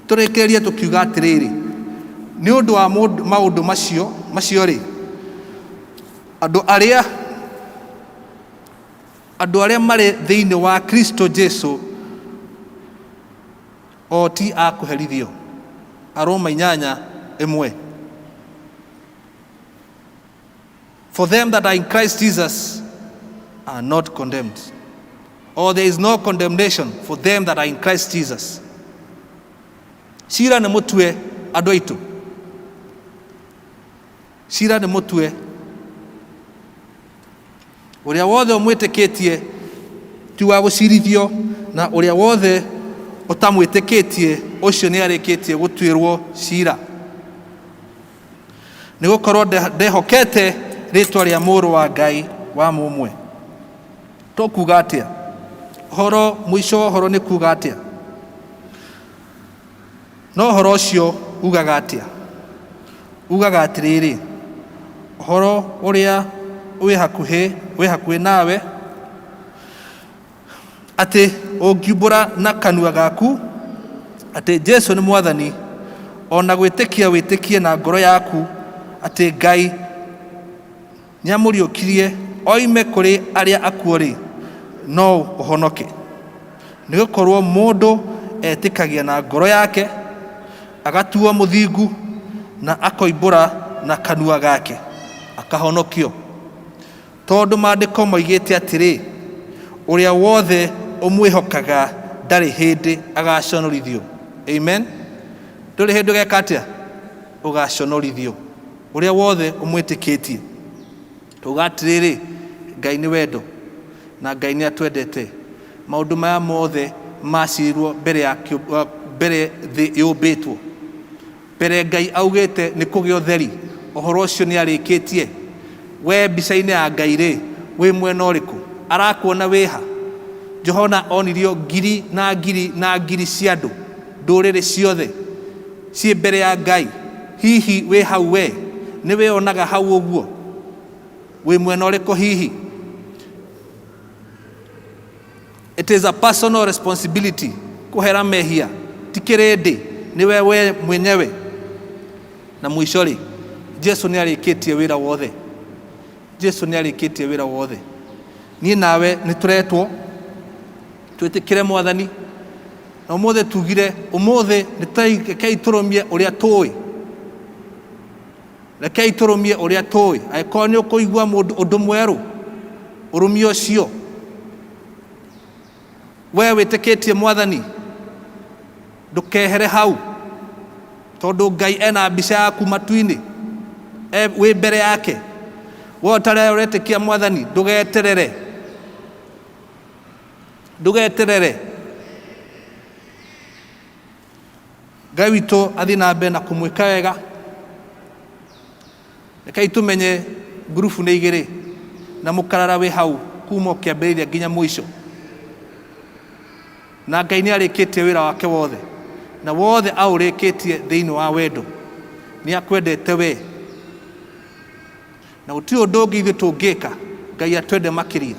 Tũrĩkĩrĩrie tũkiuga atĩrĩrĩ nĩ ũndũ wa maũndũ macio rĩ andũ arĩa marĩ thĩinĩ wa Kristo Jesu o ti a kũherithio. Aroma 8:1. For them that are in Christ Jesus are not condemned, or there is no condemnation for them that are in Christ Jesus. Cira nĩ mũtue andũ aitũ. Cira nĩ mũtue ũrĩa wothe ũmwĩtĩkĩtie ti wa gũcirithio na ũrĩa wothe ũtamwĩtĩkĩtie ucio nĩ arĩkĩtie gũtuĩrwo cira nĩ gũkorwo ndehokete rĩtwa rĩa mũrũ wa Ngai wa mũmwe. Tũkuga atĩa? Ũhoro mũico wa ũhoro nĩ kuga atĩa? No ũhoro ũcio ugaga atĩa? Ugaga atĩrĩrĩ, ũhoro ũrĩa wĩ hakuhĩ nawe atĩ ũngiumbũra na kanua gaku atĩ Jesũ nĩ Mwathani, ona gwĩtĩkia wĩtĩkie na ngoro yaku atĩ Ngai nĩamũriũkirie oime kũrĩ arĩa akuũ-rĩ, no ũhonoke. Nĩ gũkorwo mũndũ etĩkagia na ngoro yake, agatuo mũthingu, na akoimbũra na kanua gake, akahonokio. Tondũ maandĩko moigĩte atĩrĩ, ũrĩa wothe ũmwĩhokaga ndarĩ hĩndĩ agaconorithio. Amen. Ndũrĩ hĩndĩ ũgeka atĩa? Ũgaconorithio. Ũrĩa wothe ũmwĩtĩkĩtie. Tuga atĩrĩrĩ, Ngai nĩ wendo na Ngai nĩ atwendete. Maũndũ maya mothe macirirwo mbere thĩ yũmbĩtwo. Mbere Ngai augĩte nĩ kũgĩa ũtheri, ũhoro ũcio nĩ arĩkĩtie. We mbica-inĩ ya Ngai-rĩ, wĩ mwena ũrĩkũ? Arakuona wĩha? Johana onirio ngiri na ngiri na ngiri cia andũ, ndũrĩrĩ ciothe ciĩ mbere ya Ngai. Hihi wĩ hau we? Nĩ wĩonaga hau ũguo? Wĩ mwena ũrĩkũ hihi? It is a personal responsibility kuhera mehia, ti kĩrĩndĩ, nĩwe we mwenyewe. Na mũico-rĩ, Jesũ nĩ arĩkĩtie wĩra wothe. Jesũ nĩ arĩkĩtie wĩra wothe. Niĩ nawe nĩ tũretwo twĩtĩkĩre Mwathani, na ũmũthĩ tugire ũmũthĩ rekei tũrũmie ũrĩa tũĩ. Rekei tũrũmie ũrĩa tũĩ. Angĩkorwo nĩ ũkũigua ũndũ mwerũ, ũrũmie ũcio. We wĩtĩkĩtie Mwathani, ndũkehere hau, tondũ Ngai ena mbica yaku matu-inĩ, wĩ mbere yake. We ũtarĩ ũretĩkia Mwathani, ndũgeterere. Ndũgeterere. Ngai witũ athiĩ na mbere na kũmwĩka wega. Rekei tũmenye ngurubu nĩ igĩrĩ, na mũkarara wĩ hau kuma ũkĩambĩrĩria nginya mũico. Na Ngai nĩ arĩkĩtie wĩra wake wothe, na wothe aũrĩkĩtie thĩinĩ wa wendo. Nĩ akwendete we, na gũtirĩ ũndũ ũngĩ ithuĩ tũngĩka Ngai atwende makĩria.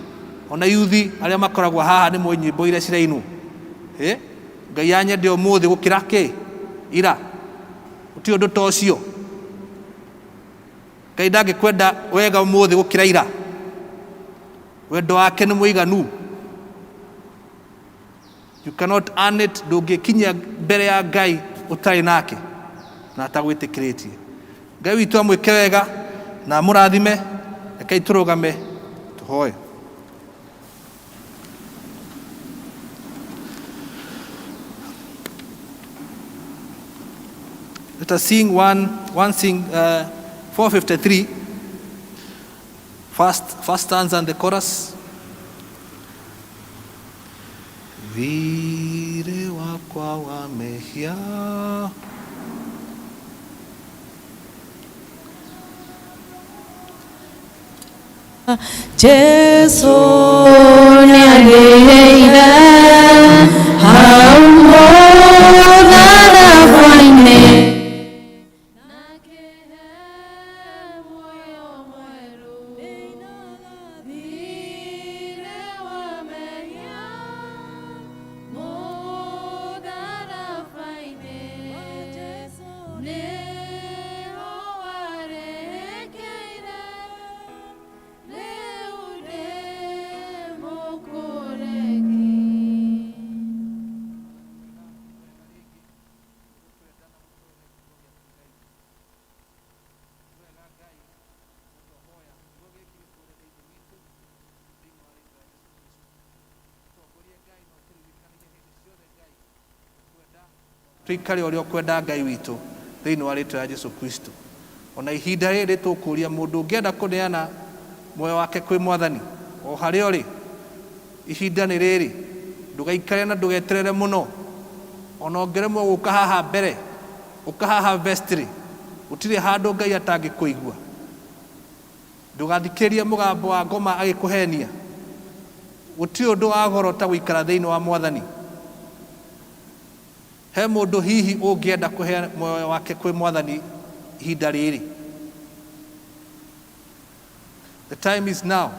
Ona yuthi arĩa makoragwo haha nĩ mũĩ nyĩmbo iria cirainwo. Ngai anyende ũmũthĩ gũkĩra kĩ? Ira. Gũtirĩ ũndũ ta ũcio. Ngai ndangĩkwenda wega ũmũthĩ gũkĩra ira. Wendo wake nĩ mũiganu. You cannot earn it. Ndũngĩkinyia mbere ya Ngai ũtarĩ nake na atagwĩtĩkĩrĩtie. Ngai witũ amwĩke wega na mũrathime. Rekei tũrũgame tũhoe. Let us sing one sing 453, first stanza and the chorus. Vire wakwa wamehia, Jesu nĩarĩire hau mũtharaba-inĩ. Tuikare ũrĩa ũkwenda Ngai witũ thĩinĩ wa rĩtwa rĩa Jesũ Kristo. Ona ihinda rĩrĩ tũkũria mũndũ ũngĩenda kũneana muoyo wake kwĩ Mwathani, o harĩa ũrĩ, ihinda nĩ rĩrĩ. Ndũgaikare na ndũgeterere mũno. onongeremwo guka haha mbere ukahaha vestry utire handu Ngai atangikuigua ndugathikirie mugambo wa ngoma agikuhenia gutiri undu wa goro ta guikara thiini wa Mwathani he mundu hihi ungienda kuhe moyo wake kwi Mwathani ihinda riri. The time is now.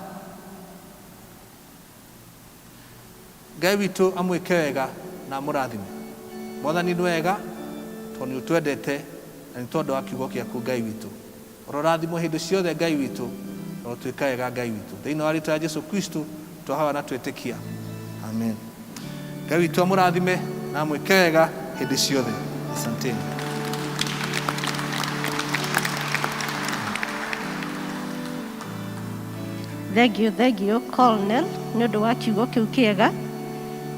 Ngai witu amwike wega na murathime. Mwathani ni wega tondu twendete na ni tondu wa kiugo giaku Ngai witu. Rorathimo hindu ciothe Ngai witu no twika wega Ngai witu thiini wa rĩĩtwa rĩa Jesu Kristo twahawa na twĩtĩkia. Amen. Ngai witu amurathime na amwike wega hindi ciothe. Asanteni. Thank you Colonel nĩ ũndũ wa kiugo kĩu kĩega.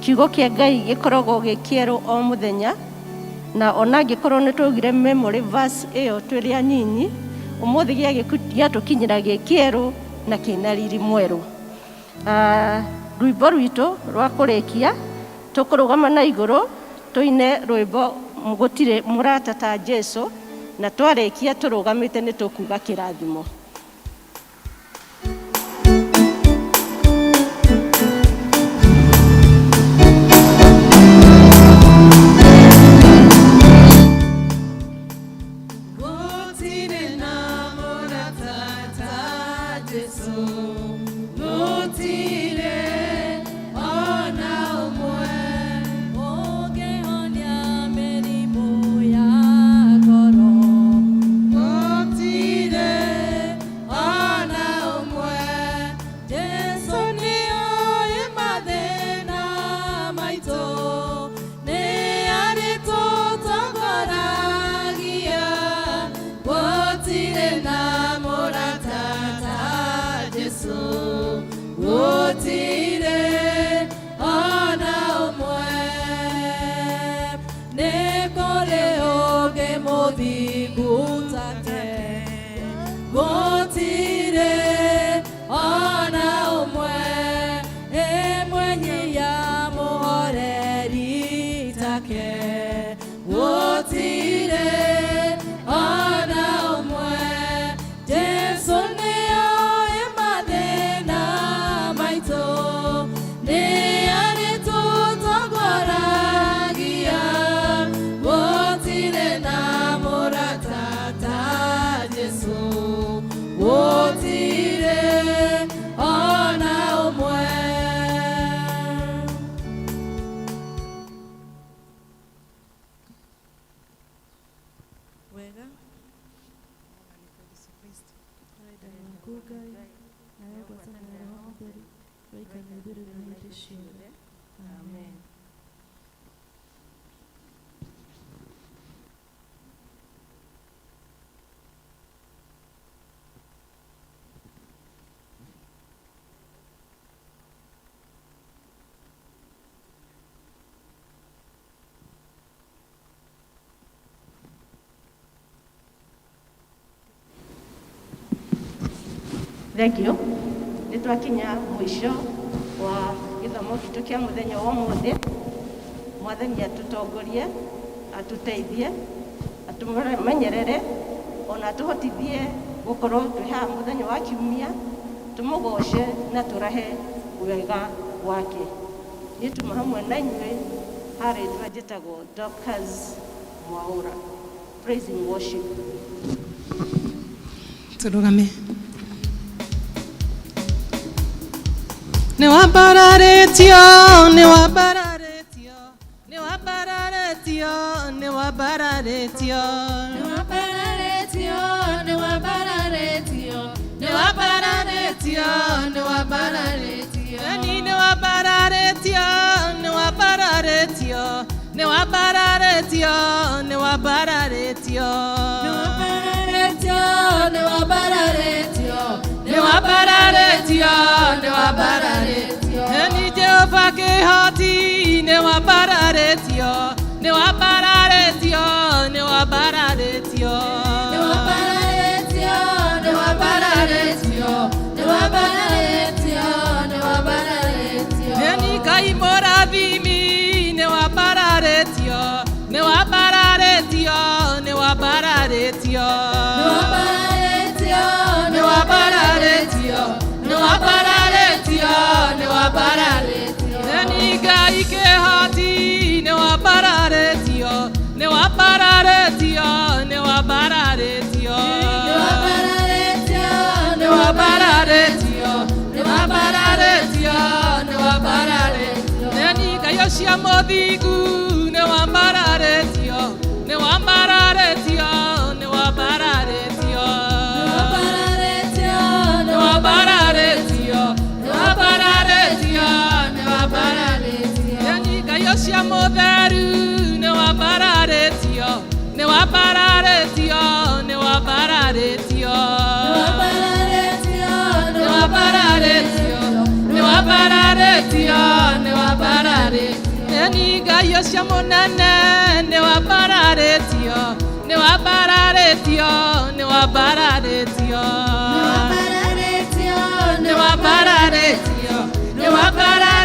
Kiugo kĩa Ngai gĩkoragwo gĩkĩerũ o mũthenya na ona angĩkorwo nĩ twaugire memory verse ĩyo twĩrĩ anyinyi ũmũthĩ gĩatũkinyĩra gĩkĩerũ na kĩna riri mwerũ. Rwĩmbo rwitũ rwa kũrĩkia tũkũrũgama na igũrũ tũine rwĩmbo gũtirĩ mũrata ta Jesu na twarĩkia tũrũgamĩte nĩ tũkuga kĩrathimo. Thank you. Nitwakinya mwisho wa githomo gitu kia muthenya wa umuthi. Mwathani atutongorie, atuteithie, atumenyerere, ona tuhotithie gukorwo twi haha muthenya wa kiumia, tumugoce na turahe wega wake. Ni tuma hamwe na inyuĩ harĩ twajĩtagwo Dorcas Mwaura. Praise and worship. Tũrũgame. Ne wabararetio, ne wabararetio, ne wabararetio, ne wabararetio, ne wabararetio, ne wabararetio, ne wabararetio, ne wabararetio, ne wabararetio, ne wabararetio, ne wabararetio, ne wabararetio, ne wabararetio. Ne wabararetio, ne wabararetio. Eni Jehova kehoti, ne wabararetio, ne wabararetio, ne wabararetio. Ne wabararetio, ne wabararetio, ne wabararetio, ne wabararetio. Eni kai moravimi, ne wabararetio, cia mũthingu nĩ wambararetio, nĩ wambararetio, nĩ wambararetio, nĩ wambararetio, nĩ wambararetio, nĩ wambararetio. Yani ngaio cia mũtheru nĩ wambararetio, nĩ wambararetio, nĩ wambararetio, nĩ wambararetio, nĩ wambararetio, nĩ wambararetio. Yani ngaio cia mũnene nĩ wambararetio, nĩ wambararetio, nĩ wambararetio, nĩ wambararetio, nĩ wambararetio, nĩ wambararetio.